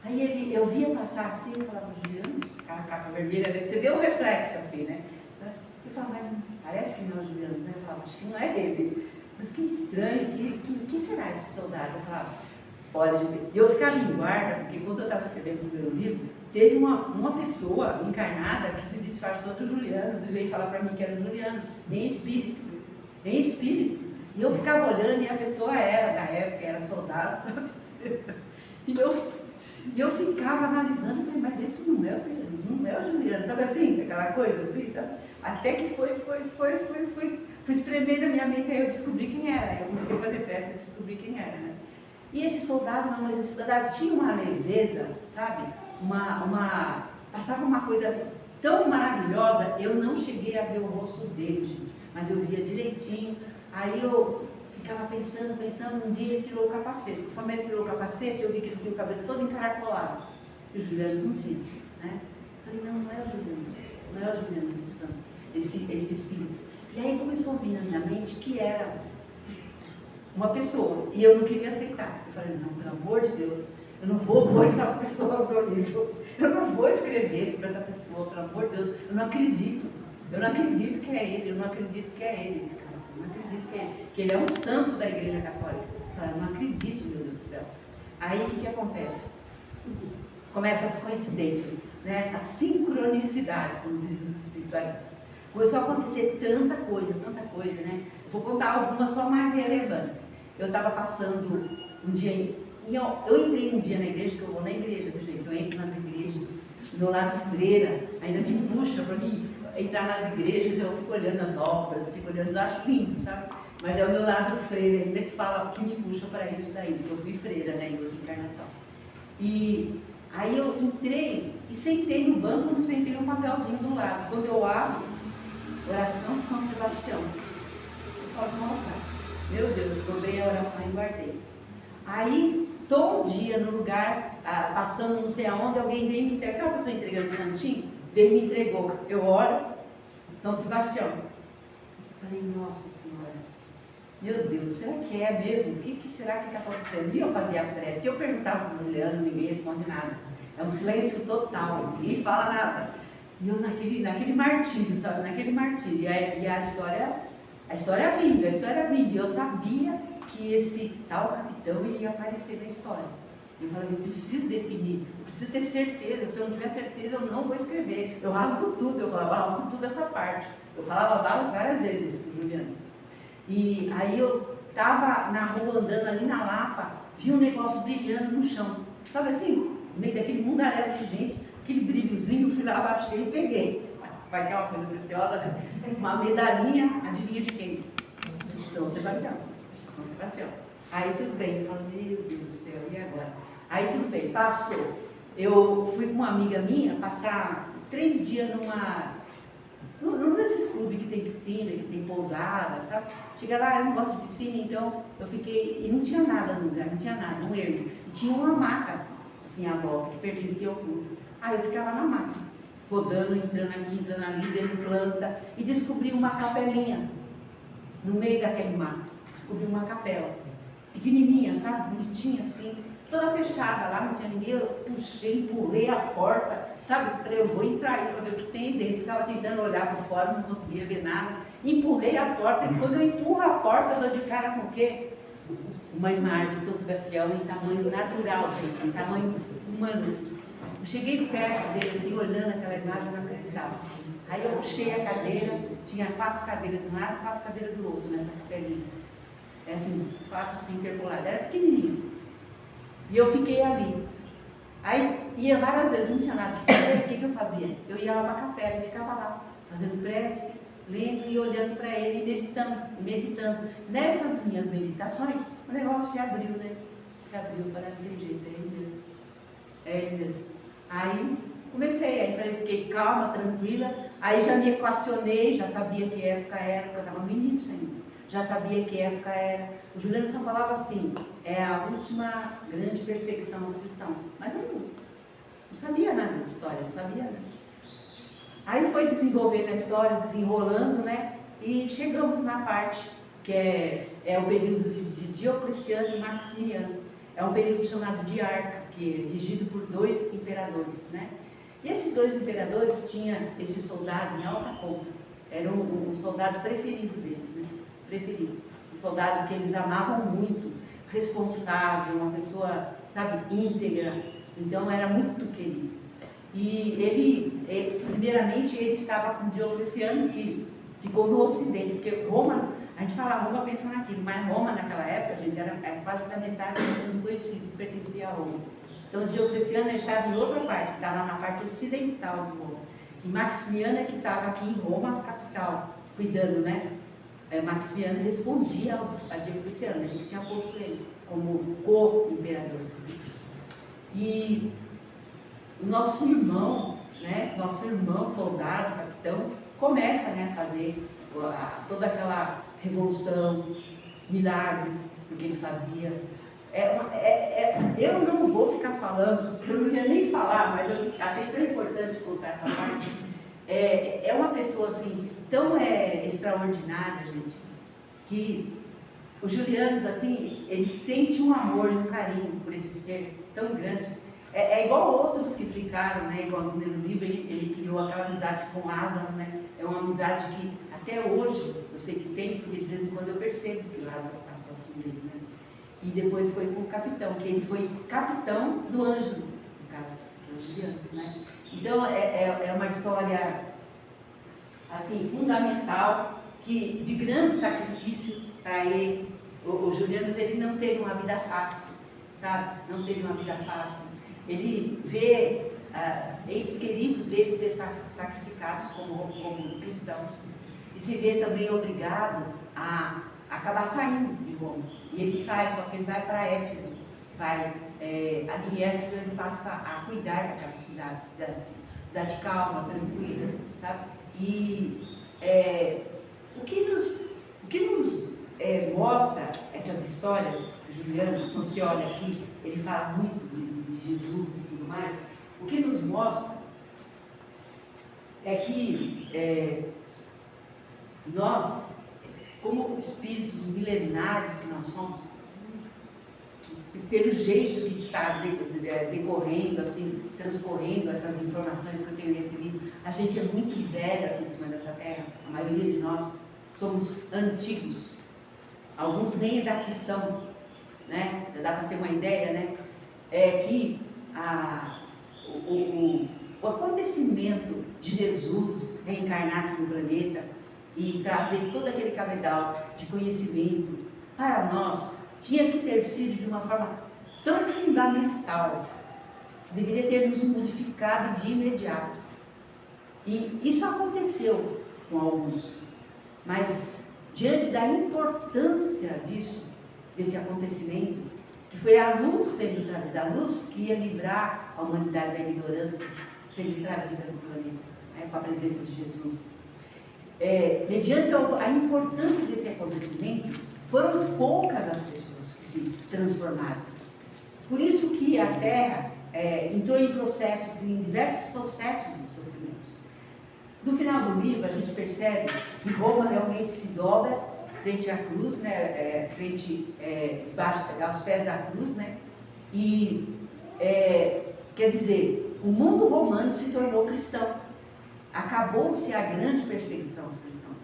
Aí eu via passar assim, eu falava: Juliano, aquela capa vermelha, né? Você vê o reflexo assim, né? Eu falava: mas parece que não é o Juliano, né? Eu falava: acho que não é ele. Mas que estranho, que será esse soldado? Eu falava. Olha, gente, eu ficava em guarda, porque quando eu estava escrevendo o primeiro livro, teve uma pessoa encarnada que se disfarçou dos Julianos e veio falar para mim que eram Julianos, em espírito, em espírito. E eu ficava olhando e a pessoa era, da época, era soldado, sabe? E eu ficava analisando, falei, mas esse não é o Juliano, não é o Juliano, sabe assim, aquela coisa assim, sabe? Até que fui espremendo a minha mente, aí eu descobri quem era, eu comecei a fazer peça e descobri quem era, né? E esse soldado, não, mas esse soldado tinha uma leveza, sabe? Passava uma coisa tão maravilhosa, eu não cheguei a ver o rosto dele, gente, mas eu via direitinho, aí eu ficava pensando, um dia ele tirou o capacete, conforme ele tirou o capacete, eu vi que ele tinha o cabelo todo encaracolado, e os Julianos não tinham, né? Falei, não é o Julianos, não é o Julianos esse espírito. E aí começou a vir na minha mente que era uma pessoa, e eu não queria aceitar. Eu falei, não, pelo amor de Deus, eu não vou pôr essa pessoa no meu livro, eu não vou escrever sobre essa pessoa, pelo amor de Deus, eu não acredito que é ele, eu não acredito que é ele. Eu não acredito que ele é um santo da Igreja Católica. Eu falei, não acredito, meu Deus do céu. Aí o que acontece? Começam as coincidências, né? A sincronicidade, como dizem os espiritualistas. Começou a acontecer tanta coisa, né? Vou contar algumas só mais relevantes. Eu estava passando um dia, eu entrei um dia na igreja, que eu vou na igreja, do jeito, eu entro nas igrejas, do meu lado freira, ainda me puxa para mim entrar nas igrejas, eu fico olhando as obras, fico olhando, eu acho lindo, sabe? Mas é o meu lado freira ainda que fala, que me puxa para isso daí, porque eu fui freira, né, em outra encarnação. E aí eu entrei e sentei no banco, não sentei um papelzinho do lado. Quando eu abro, oração de São Sebastião. Eu falo, nossa, meu Deus, dobrei a oração e guardei. Aí, todo dia no lugar, passando não sei aonde, alguém veio me entregar. Sabe a pessoa entregando santinho? Veio e me entregou. Eu oro, São Sebastião. Eu falei, nossa Senhora, meu Deus, será que é mesmo? O que será que está acontecendo? E eu fazia a prece. Eu perguntava para o Juliano, ninguém responde nada. É um silêncio total, ninguém fala nada. E eu naquele martírio, sabe? Naquele martírio. E a história vindo. E eu sabia que esse tal capitão ia aparecer na história. Eu falei, eu preciso definir, eu preciso ter certeza. Se eu não tiver certeza, eu não vou escrever. Eu rasgo tudo, eu falava, rasgo tudo essa parte. Eu falava várias vezes para o Juliano. E aí eu estava na rua andando ali na Lapa, vi um negócio brilhando no chão. Sabe assim? No meio daquele mundaréu de gente, aquele brilhozinho, fui lá, abaixei e peguei. Vai ter uma coisa preciosa, né? Uma medalhinha, adivinha de quem? São Sebastião. São Sebastião. Aí tudo bem, eu falo, meu Deus do céu, e agora? Aí tudo bem, passou. Eu fui com uma amiga minha passar 3 dias num desses clubes que tem piscina, que tem pousada, sabe? Chega lá, eu não gosto de piscina, então eu fiquei, e não tinha nada no lugar, não tinha nada, um ermo. E tinha uma maca, assim, à volta, que pertencia ao clube. Aí eu ficava na maca, rodando, entrando aqui, entrando ali, vendo planta, e descobri uma capelinha, no meio daquele mato. Descobri uma capela, pequenininha, sabe? Bonitinha, assim, toda fechada lá, não tinha ninguém. Eu puxei, empurrei a porta, sabe? Falei, eu vou entrar aí para ver o que tem aí dentro. Ficava tentando olhar por fora, não conseguia ver nada. Empurrei a porta, e quando eu empurro a porta, eu dou de cara com o quê? Uma imagem de São Sebastião em tamanho natural, gente, em tamanho humano, assim. Eu cheguei perto dele, assim, olhando aquela imagem, eu não acreditava. Aí eu puxei a cadeira, tinha 4 cadeiras de um lado e 4 cadeiras do outro nessa capelinha. É assim, 4 assim, interpoladas, era pequenininho. E eu fiquei ali. Aí ia várias vezes, não tinha nada que fazer, o que eu fazia? Eu ia lá para a capela e ficava lá, fazendo prece, lendo e olhando para ele e meditando. Nessas minhas meditações, o negócio se abriu, né? Se abriu, eu falei, daquele jeito, é ele mesmo. É ele mesmo. Aí comecei, fiquei calma, tranquila, aí já me equacionei, já sabia que época era, porque eu estava no início ainda, já sabia que época era. O Juliano só falava assim, é a última grande perseguição aos cristãos, mas eu não sabia nada de história, não sabia nada. Aí foi desenvolvendo a história, desenrolando, né, e chegamos na parte que é o período de Diocleciano e Maximiano. É um período chamado de Arca, que é regido por 2 imperadores, né? E esses 2 imperadores tinham esse soldado em alta conta. Era o soldado preferido deles, né? Preferido. Um soldado que eles amavam muito. responsável, uma pessoa, sabe, íntegra. Então era muito querido. E primeiramente, ele estava com Diocleciano, que ficou no Ocidente, porque Roma, a gente fala Roma pensando naquilo, mas Roma naquela época, gente, era quase da metade do mundo conhecido, que pertencia a Roma. Então Diocleciano ele estava em outra parte, estava na parte ocidental de Roma. E Maximiano é que estava aqui em Roma, capital, cuidando, né? Maximiano respondia a Diocleciano, ele que tinha posto ele como co-imperador. E o nosso irmão, né, soldado, capitão, começa, né, a fazer toda aquela revolução, milagres, o que ele fazia. Eu não vou ficar falando, eu não ia nem falar, mas eu achei tão importante contar essa parte. É uma pessoa assim, tão extraordinária, gente, que os julianos, assim, eles sentem um amor e um carinho por esse ser tão grande. É igual outros que ficaram, né? Igual no primeiro livro, ele criou aquela amizade com Lázaro, né? É uma amizade que até hoje eu sei que tem, porque de vez em quando eu percebo que Lázaro está próximo dele, né? E depois foi com o capitão, que ele foi capitão do Ângelo, no caso, que é os julianos, né? Então é uma história assim, fundamental, que, de grande sacrifício para ele. Os julianos, ele não teve uma vida fácil, sabe? Não teve uma vida fácil. Ele vê entes queridos dele ser sacrificados como cristãos. E se vê também obrigado a acabar saindo de Roma. E ele sai, só que ele vai para Éfeso. Ali em Éfeso ele passa a cuidar daquela cidade calma, tranquila, sabe? E o que nos mostra essas histórias de Juliano, quando se olha aqui, ele fala muito de Jesus e tudo mais, o que nos mostra é que nós, como espíritos milenares que nós somos, pelo jeito que está decorrendo, assim, transcorrendo essas informações que eu tenho recebido, a gente é muito velho aqui em cima dessa terra, a maioria de nós somos antigos, alguns nem daqui são, né? Já dá para ter uma ideia, né? Que o acontecimento de Jesus reencarnar aqui no planeta e trazer todo aquele cabedal de conhecimento para nós, tinha que ter sido de uma forma tão fundamental, que deveria ter nos modificado de imediato. E isso aconteceu com alguns, mas diante da importância desse acontecimento, que foi a luz sendo trazida, a luz que ia livrar a humanidade da ignorância, sendo trazida no planeta, né, com a presença de Jesus. Mediante a importância desse acontecimento, foram poucas as pessoas que se transformaram. Por isso que a Terra entrou em diversos processos de sofrimentos. No final do livro, a gente percebe que Roma realmente se dobra frente à cruz, né, debaixo, aos pés da cruz, né, e quer dizer, o mundo romano se tornou cristão. Acabou-se a grande perseguição aos cristãos.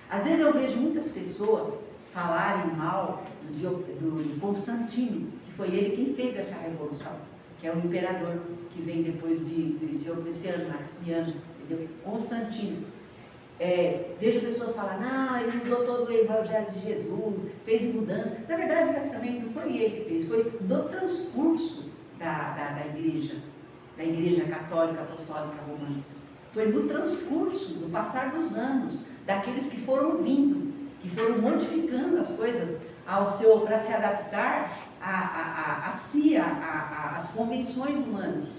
Às vezes eu vejo muitas pessoas falarem mal do Constantino, que foi ele quem fez essa revolução, que é o imperador que vem depois de Diocleciano, Maximiano, entendeu? Constantino. Vejo pessoas falar, não, ele mudou todo o evangelho de Jesus, fez mudança. Na verdade, praticamente não foi ele que fez, foi do transcurso da igreja católica, apostólica romana. Foi no transcurso, no passar dos anos, daqueles que foram vindo, que foram modificando as coisas para se adaptar às convenções humanas,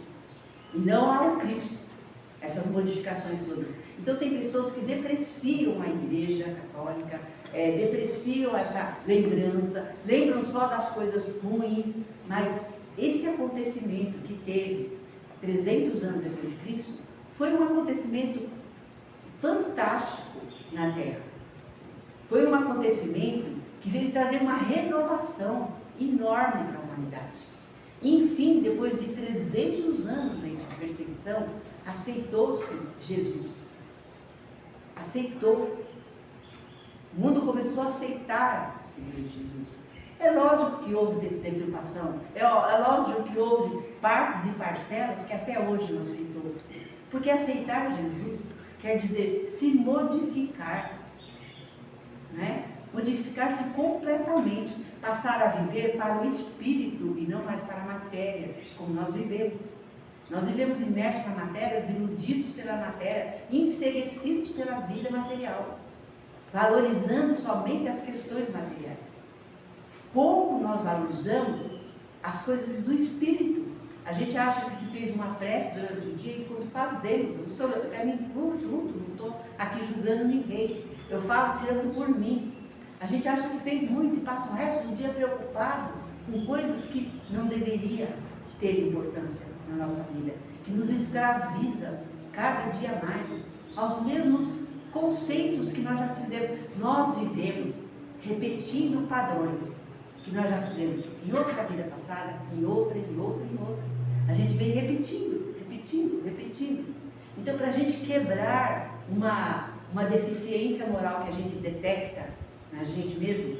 e não ao Cristo, essas modificações todas. Então tem pessoas que depreciam a igreja católica, depreciam essa lembrança, lembram só das coisas ruins, mas esse acontecimento que teve 300 anos depois de Cristo, foi um acontecimento fantástico na Terra. Foi um acontecimento que veio trazer uma renovação enorme para a humanidade. Enfim, depois de 300 anos de perseguição, aceitou-se Jesus. Aceitou. O mundo começou a aceitar a figura de Jesus. É lógico que houve deturpação, é lógico que houve partes e parcelas que até hoje não aceitou. Porque aceitar Jesus quer dizer se modificar, né? Modificar-se completamente, passar a viver para o espírito e não mais para a matéria, como nós vivemos. Nós vivemos imersos na matéria, iludidos pela matéria, enseguecidos pela vida material, valorizando somente as questões materiais. Pouco nós valorizamos as coisas do espírito. A gente acha que se fez uma prece durante o dia enquanto fazemos. Eu até me incluo junto, não estou aqui julgando ninguém. Eu falo tirando por mim. A gente acha que fez muito e passa o resto do dia preocupado com coisas que não deveria ter importância na nossa vida, que nos escraviza cada dia mais aos mesmos conceitos que nós já fizemos. Nós vivemos repetindo padrões que nós já fizemos em outra vida passada, em outra, em outra, em outra. A gente vem repetindo. Então, para a gente quebrar uma deficiência moral que a gente detecta na gente mesmo,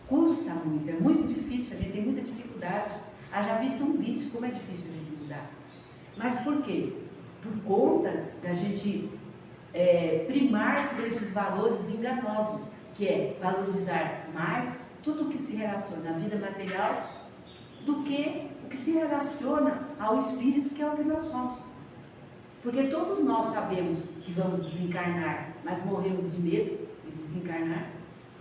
custa muito, é muito difícil, a gente tem muita dificuldade. Haja visto um vício, como é difícil a gente mudar. Mas por quê? Por conta da gente primar por esses valores enganosos, que é valorizar mais tudo que se relaciona à vida material do que o que se relaciona ao espírito, que é o que nós somos. Porque todos nós sabemos que vamos desencarnar, mas morremos de medo de desencarnar,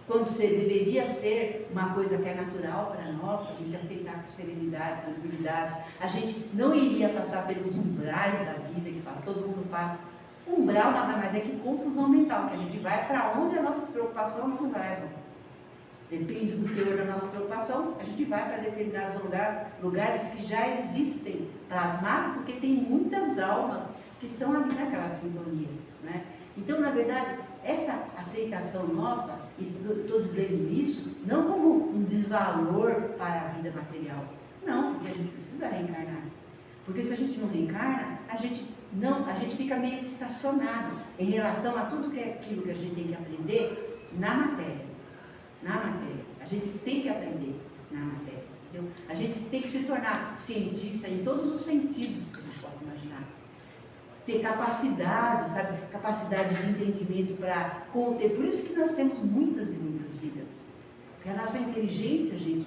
quando deveria ser uma coisa que é natural para nós, para a gente aceitar com serenidade, tranquilidade. A gente não iria passar pelos umbrais da vida, que fala, todo mundo passa. O umbral nada mais é que confusão mental, que a gente vai para onde as nossas preocupações nos levam. Depende do teor da nossa preocupação, a gente vai para determinados lugares que já existem plasmados, porque tem muitas almas que estão ali naquela sintonia, né? Então, na verdade, essa aceitação nossa, e estou dizendo isso, não como um desvalor para a vida material. Não, porque a gente precisa reencarnar. Porque se a gente não reencarna, a gente fica meio que estacionado em relação a tudo aquilo que a gente tem que aprender na matéria. Na matéria. A gente tem que aprender na matéria. Entendeu? A gente tem que se tornar cientista em todos os sentidos que você possa imaginar. Ter capacidade, sabe? Capacidade de entendimento para conter. Por isso que nós temos muitas e muitas vidas. Porque a nossa inteligência, gente,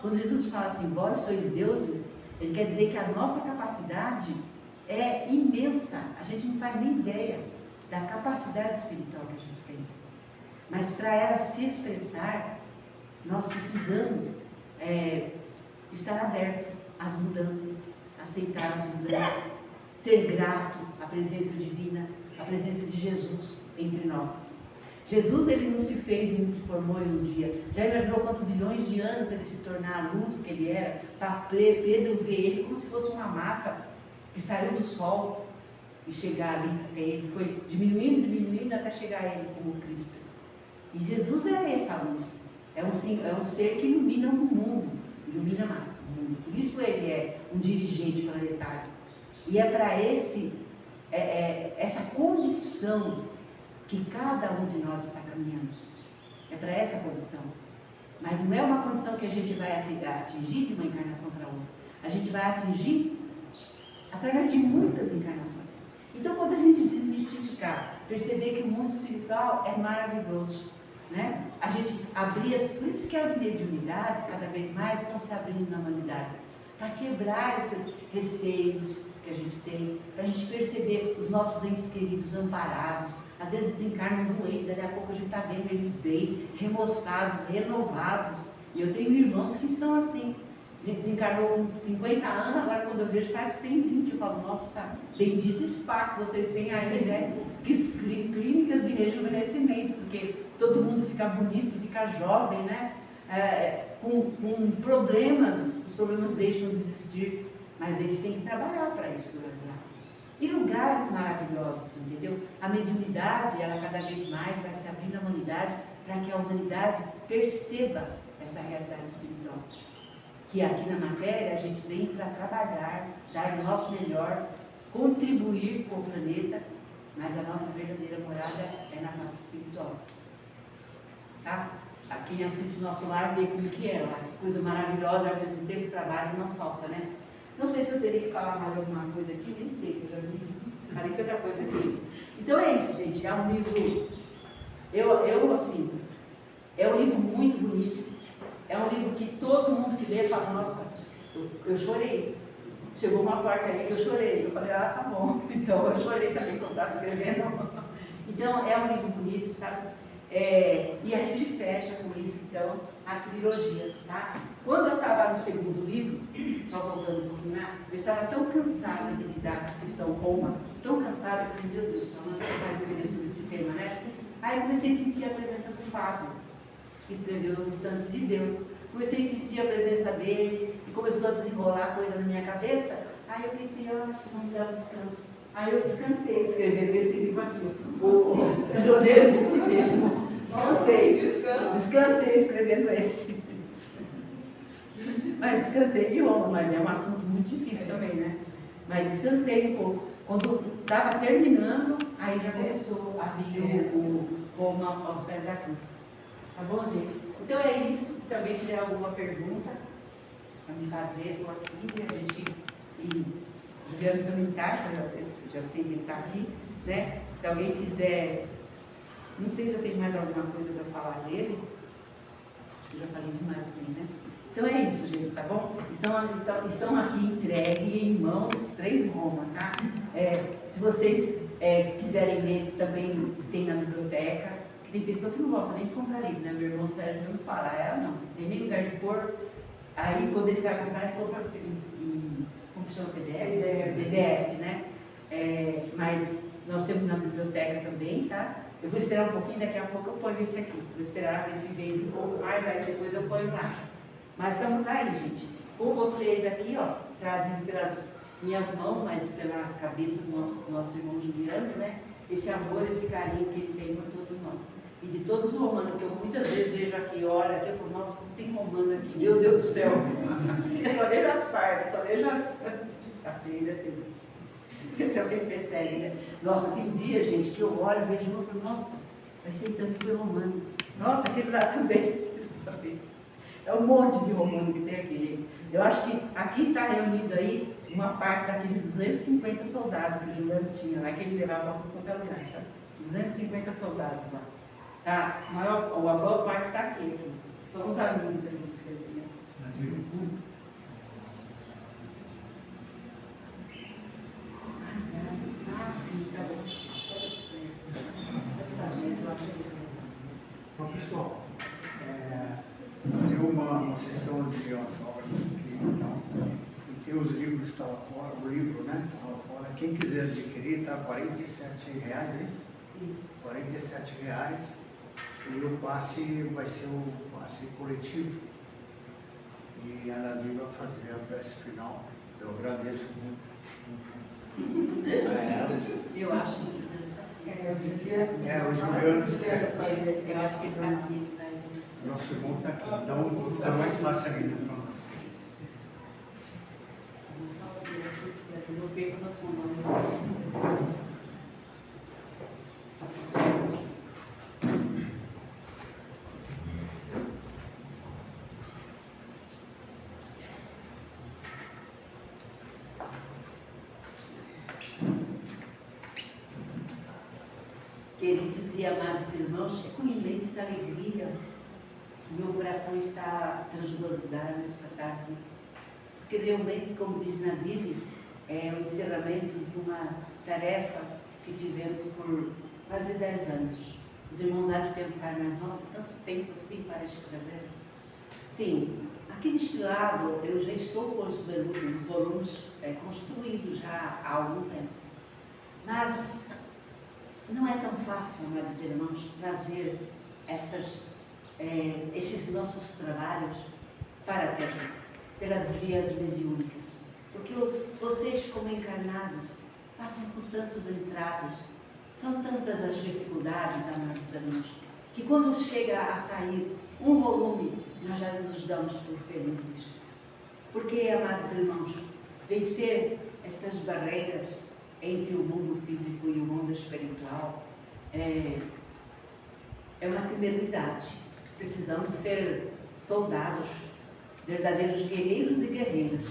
quando Jesus fala assim, vós sois deuses, ele quer dizer que a nossa capacidade é imensa. A gente não faz nem ideia da capacidade espiritual que a gente tem. Mas para ela se expressar, nós precisamos estar aberto às mudanças, aceitar as mudanças, ser grato à presença divina, à presença de Jesus entre nós. Jesus, ele não se fez e não se formou em um dia. Já imaginou quantos bilhões de anos para ele se tornar a luz que ele era, para Pedro ver ele como se fosse uma massa que saiu do sol e chegar ali até ele. Foi diminuindo até chegar a ele como Cristo. E Jesus é essa luz. É um ser que ilumina o mundo. Ilumina o mundo. Por isso ele é um dirigente planetário. E é para essa condição que cada um de nós está caminhando. É para essa condição. Mas não é uma condição que a gente vai atingir de uma encarnação para outra. A gente vai atingir através de muitas encarnações. Então, quando a gente desmistificar, perceber que o mundo espiritual é maravilhoso, né? A gente abrir por isso que as mediunidades cada vez mais estão se abrindo na humanidade, para quebrar esses receios que a gente tem, para a gente perceber os nossos entes queridos amparados. Às vezes desencarnam doentes, daqui a pouco a gente está vendo eles bem, remoçados, renovados. E eu tenho irmãos que estão assim, desencarnou com 50 anos, agora quando eu vejo parece que tem 20. Eu falo, nossa, bendito spa que vocês têm aí, né? Clínicas de rejuvenescimento, porque todo mundo fica bonito, fica jovem, né? Com problemas, os problemas deixam de existir, mas eles têm que trabalhar para isso por lá. E lugares maravilhosos, entendeu? A mediunidade, ela cada vez mais vai se abrir na humanidade para que a humanidade perceba essa realidade espiritual. Que aqui na matéria a gente vem para trabalhar, dar o nosso melhor, contribuir com o planeta, mas a nossa verdadeira morada é na parte espiritual. Tá? a quem assiste o nosso lar vê como que é lá, coisa maravilhosa, ao mesmo tempo trabalho não falta, né? Não sei se eu teria que falar mais alguma coisa aqui, nem sei, que eu já vi. Falei que outra coisa aqui. Então é isso, gente, é um livro, assim, é um livro muito bonito, é um livro que todo mundo que lê fala, nossa, eu chorei. Chegou uma parte aí que eu chorei, eu falei, ah, tá bom, então eu chorei também quando estava escrevendo. Então é um livro bonito, sabe? E a gente fecha com isso, então, a trilogia, tá? Quando eu estava no segundo livro, só voltando um pouquinho lá, eu estava tão cansada de lidar com a questão Roma, tão cansada que, meu Deus, eu não quero mais escrever sobre esse tema, né? Aí eu comecei a sentir a presença do Fábio, que escreveu O Instante de Deus. Comecei a sentir a presença dele e começou a desenrolar coisa na minha cabeça. Aí eu pensei, eu acho que não me dá descanso. Aí eu descansei escrevendo esse livro aqui, o Prisioneiro de Si Mesmo. Descansei escrevendo esse. Mas descansei de Roma, mas é um assunto muito difícil também, né? Mas descansei um pouco. Quando estava terminando, aí já começou a vir o Roma aos pés da cruz. Tá bom, gente? Então é isso. Se alguém tiver alguma pergunta para me fazer, estou aqui, a gente. E Juliano também está, já sei que ele está aqui, né? Se alguém quiser. Não sei se eu tenho mais alguma coisa para falar dele. Eu já falei demais aqui, né? Então é isso, gente, tá bom? Estão aqui entregues em mãos 3 Roma, tá? Se vocês quiserem ler, também tem na biblioteca. Tem pessoa que não gosta nem de comprar livro, né? Meu irmão Sérgio não fala, ela não, tem nem lugar de pôr. Aí quando ele vai comprar, ele compra em como chama PDF, né? Mas nós temos na biblioteca também, tá? Eu vou esperar um pouquinho, daqui a pouco eu ponho esse aqui. Vou esperar ver se vem um pouco mais, aí depois eu ponho lá. Mas estamos aí, gente, com vocês aqui, ó, trazido pelas minhas mãos, mas pela cabeça do nosso irmão Juliano, né? Esse amor, esse carinho que ele tem por todos nós. E de todos os romanos, que eu muitas vezes vejo aqui, olha, aqui eu falo, nossa, como tem romano aqui, meu Deus do céu. Eu só vejo as fardas, só vejo as... A feira tem. Você também percebe, né? Nossa, tem dia, gente, que eu olho, vejo um e falo, nossa, vai ser tanto que foi romano. Nossa, aquele lá também. É um monte de romano que tem aqui, gente. Eu acho que aqui está reunido aí uma parte daqueles 250 soldados que o Juliano tinha lá, que ele levava para qualquer lugar, sabe? 250 soldados lá. Tá? A maior parte está aqui. São os amigos aqui de sempre, né? Ah, sim, tá bom. Bom, pessoal, tem uma sessão de autógrafo aqui, então, e tem os livros que estavam fora, o livro, né, estava fora. Quem quiser adquirir, está R$ 47, é isso? Isso. R$ 47. E o passe vai ser o passe coletivo. E a Nadir vai fazer a prece final. Eu agradeço muito. Eu acho que... o Juliano. Eu acho que ele está aqui. Nosso irmão está aqui. Então fica mais fácil ainda para nós. Eu perco nosso nome. Queridos e amados irmãos, é com imensa alegria que meu coração está transbordando nesta tarde, porque realmente, como diz na Bíblia, é o encerramento de uma tarefa que tivemos por quase 10 anos. Os irmãos há de pensar, mas nossa, tanto tempo assim para escrever? Sim, aqui deste lado eu já estou com os volumes construídos já há algum tempo, mas não é tão fácil, amados irmãos, trazer esses nossos trabalhos para a Terra, pelas vias mediúnicas. Porque vocês, como encarnados, passam por tantos entraves, são tantas as dificuldades, amados irmãos, que quando chega a sair um volume, nós já nos damos por felizes. Porque, amados irmãos, vencer estas barreiras entre o mundo físico e o mundo espiritual é uma temeridade, precisamos ser soldados, verdadeiros guerreiros e guerreiras,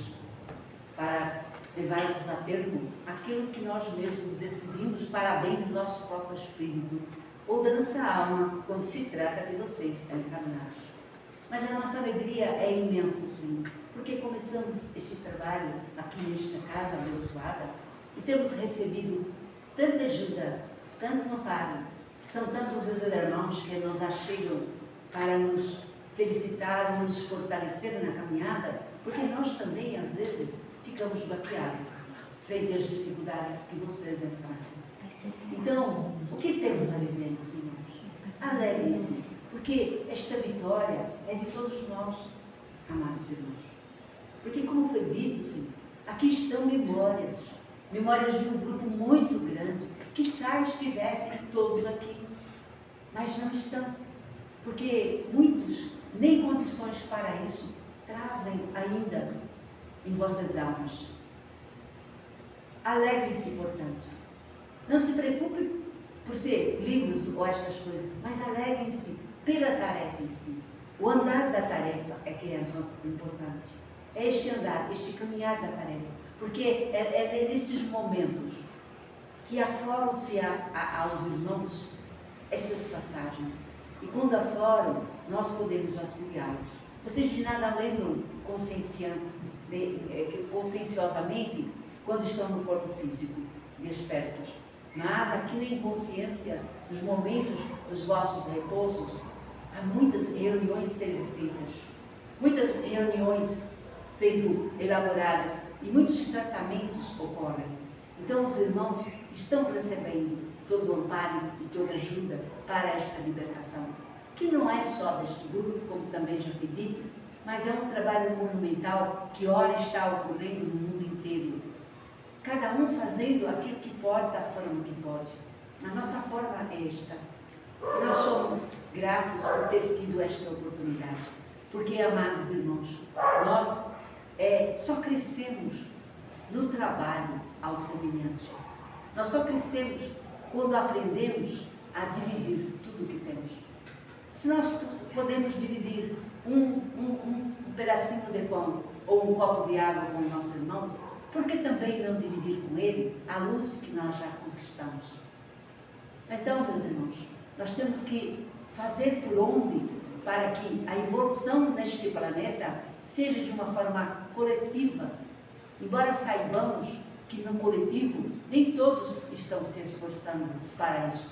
para levarmos a termo aquilo que nós mesmos decidimos para bem do nosso próprio espírito ou da nossa alma, quando se trata de você estar encarnados. Mas a nossa alegria é imensa, sim, porque começamos este trabalho aqui nesta casa abençoada e temos recebido tanta ajuda, tanto amparo. São tantos os irmãos que nos achegam para nos felicitar, nos fortalecer na caminhada, porque nós também, às vezes, ficamos baqueados frente às dificuldades que vocês enfrentam. Então, o que temos a dizer, meus irmãos? Alegrem-se, porque esta vitória é de todos nós, amados irmãos. Porque, como foi dito, sim, aqui estão memórias de um grupo muito grande, quiçá estivessem todos aqui, mas não estão, porque muitos nem condições para isso trazem ainda em vossas almas. Alegrem-se, portanto. Não se preocupem por ser livros ou estas coisas, mas alegrem-se pela tarefa em si. O andar da tarefa é que é importante. É este andar, este caminhar da tarefa. Porque é nesses momentos que afloram-se aos irmãos estas passagens. E quando afloram, nós podemos auxiliá-los. Vocês de nada lembram conscienciosamente quando estão no corpo físico, despertos. Mas aqui na inconsciência, nos momentos dos vossos repousos, há muitas reuniões sendo feitas, muitas reuniões sendo elaboradas e muitos tratamentos ocorrem. Então os irmãos estão recebendo todo o amparo e toda ajuda para esta libertação, que não é só deste grupo, como também já foi dito, mas é um trabalho monumental que ora está ocorrendo no mundo inteiro. Cada um fazendo aquilo que pode, da forma que pode. A nossa forma é esta. Nós somos gratos por ter tido esta oportunidade. Porque, amados irmãos, nós só crescemos no trabalho ao semelhante. Nós só crescemos quando aprendemos a dividir tudo o que temos. Se nós podemos dividir um pedacinho de pão ou um copo de água com o nosso irmão, por que também não dividir com ele a luz que nós já conquistamos? Então, meus irmãos, nós temos que fazer por onde para que a evolução neste planeta seja de uma forma coletiva. Embora saibamos que no coletivo nem todos estão se esforçando para isso.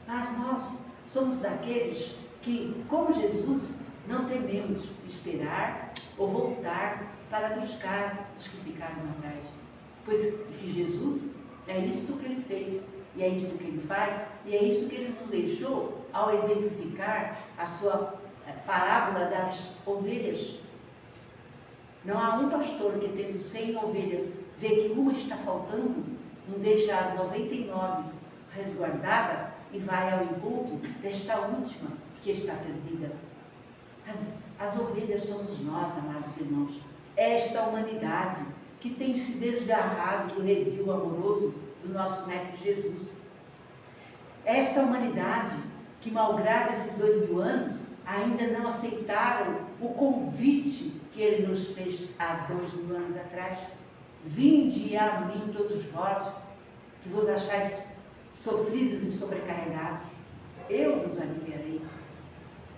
Mas nós somos daqueles que, como Jesus, não tememos esperar ou voltar para buscar os que ficaram atrás. Pois que Jesus é isto que ele fez, e é isto que ele faz, e é isto que ele nos deixou ao exemplificar a sua parábola das ovelhas. Não há um pastor que, tendo 100 ovelhas, vê que uma está faltando, não deixa as 99 resguardada e vai ao encontro desta última que está perdida. As ovelhas somos nós, amados irmãos. Esta humanidade que tem se desgarrado do redil amoroso do nosso Mestre Jesus. Esta humanidade que, malgrado esses 2000 anos, ainda não aceitaram o convite que ele nos fez há 2000 anos atrás. Vinde a mim todos vós, que vos achais sofridos e sobrecarregados, eu vos aliviarei.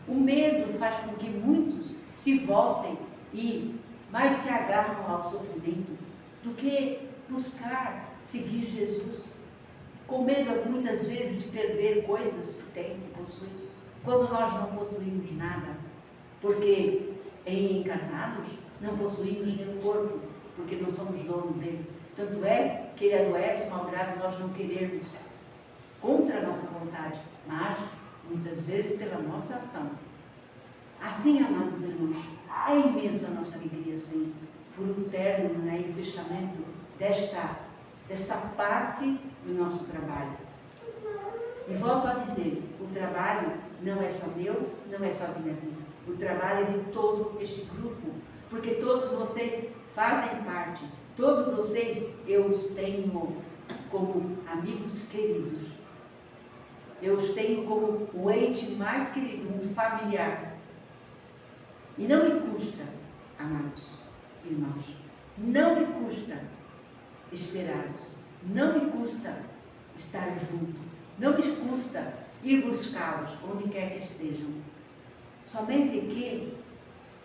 O medo faz com que muitos se voltem e mais se agarram ao sofrimento do que buscar seguir Jesus, com medo muitas vezes de perder coisas que têm, que possuem, quando nós não possuímos nada, porque em encarnados não possuímos nenhum corpo, porque não somos donos dele. Tanto é que ele adoece, malgrado nós não querermos, contra a nossa vontade, mas muitas vezes pela nossa ação. Assim, amados irmãos, é imensa a nossa alegria, sim, por o término, e o fechamento desta parte do nosso trabalho. E volto a dizer, o trabalho não é só meu, não é só de minha vida. O trabalho é de todo este grupo, porque todos vocês fazem parte, todos vocês eu os tenho como amigos queridos. eu os tenho como o ente mais querido, um familiar. E não me custa, amados irmãos, não me custa esperá-los, não me custa estar junto, não me custa ir buscá-los onde quer que estejam. Somente que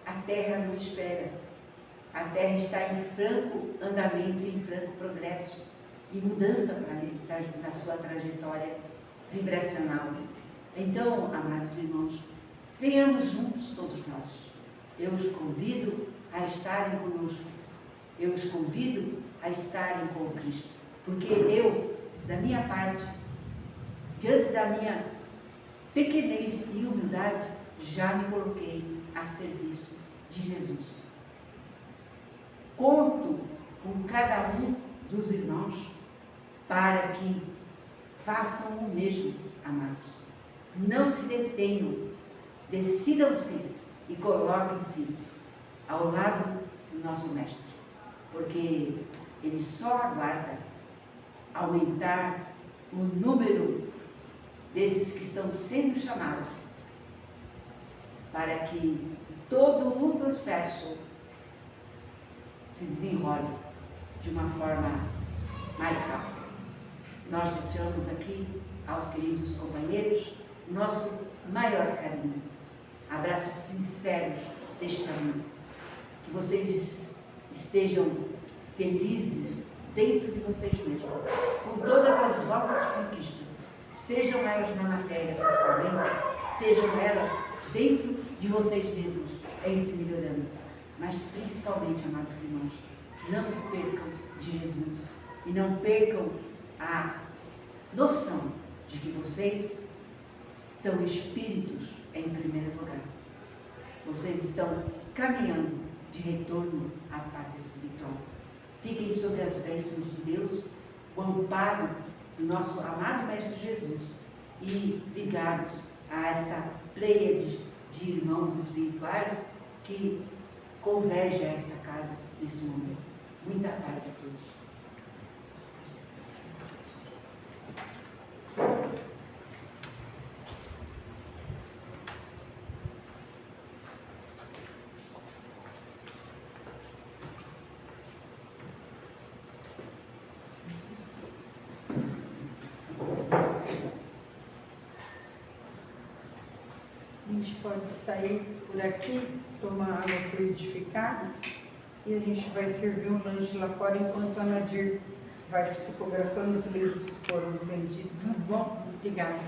a terra não espera. A terra está em franco andamento, em franco progresso e mudança na sua trajetória vibracional. Então, amados irmãos, venhamos juntos todos nós. Eu os convido a estarem conosco. Eu os convido a estarem com Cristo. Porque eu, da minha parte, diante da minha pequenez e humildade, já me coloquei a serviço de Jesus. Conto com cada um dos irmãos para que façam o mesmo, amados. Não se detenham, decidam-se e coloquem-se ao lado do nosso Mestre, porque Ele só aguarda aumentar o número desses que estão sendo chamados, para que todo o processo se desenrole de uma forma mais rápida. Nós deixamos aqui aos queridos companheiros nosso maior carinho, abraços sinceros deste caminho, que vocês estejam felizes dentro de vocês mesmos, com todas as vossas conquistas, sejam elas na matéria principalmente, sejam elas dentro de vocês mesmos, em se melhorando. Mas principalmente, amados irmãos, não se percam de Jesus e não percam a noção de que vocês são espíritos em primeiro lugar. Vocês estão caminhando de retorno à pátria espiritual. Fiquem sobre as bênçãos de Deus, o amparo do nosso amado Mestre Jesus e ligados a esta pleiade de irmãos espirituais que converge a esta casa neste momento. Muita paz a todos. A gente pode sair por aqui, tomar água fluidificada e a gente vai servir um lanche lá fora enquanto a Nadir vai psicografando os livros que foram vendidos. Bom, obrigada.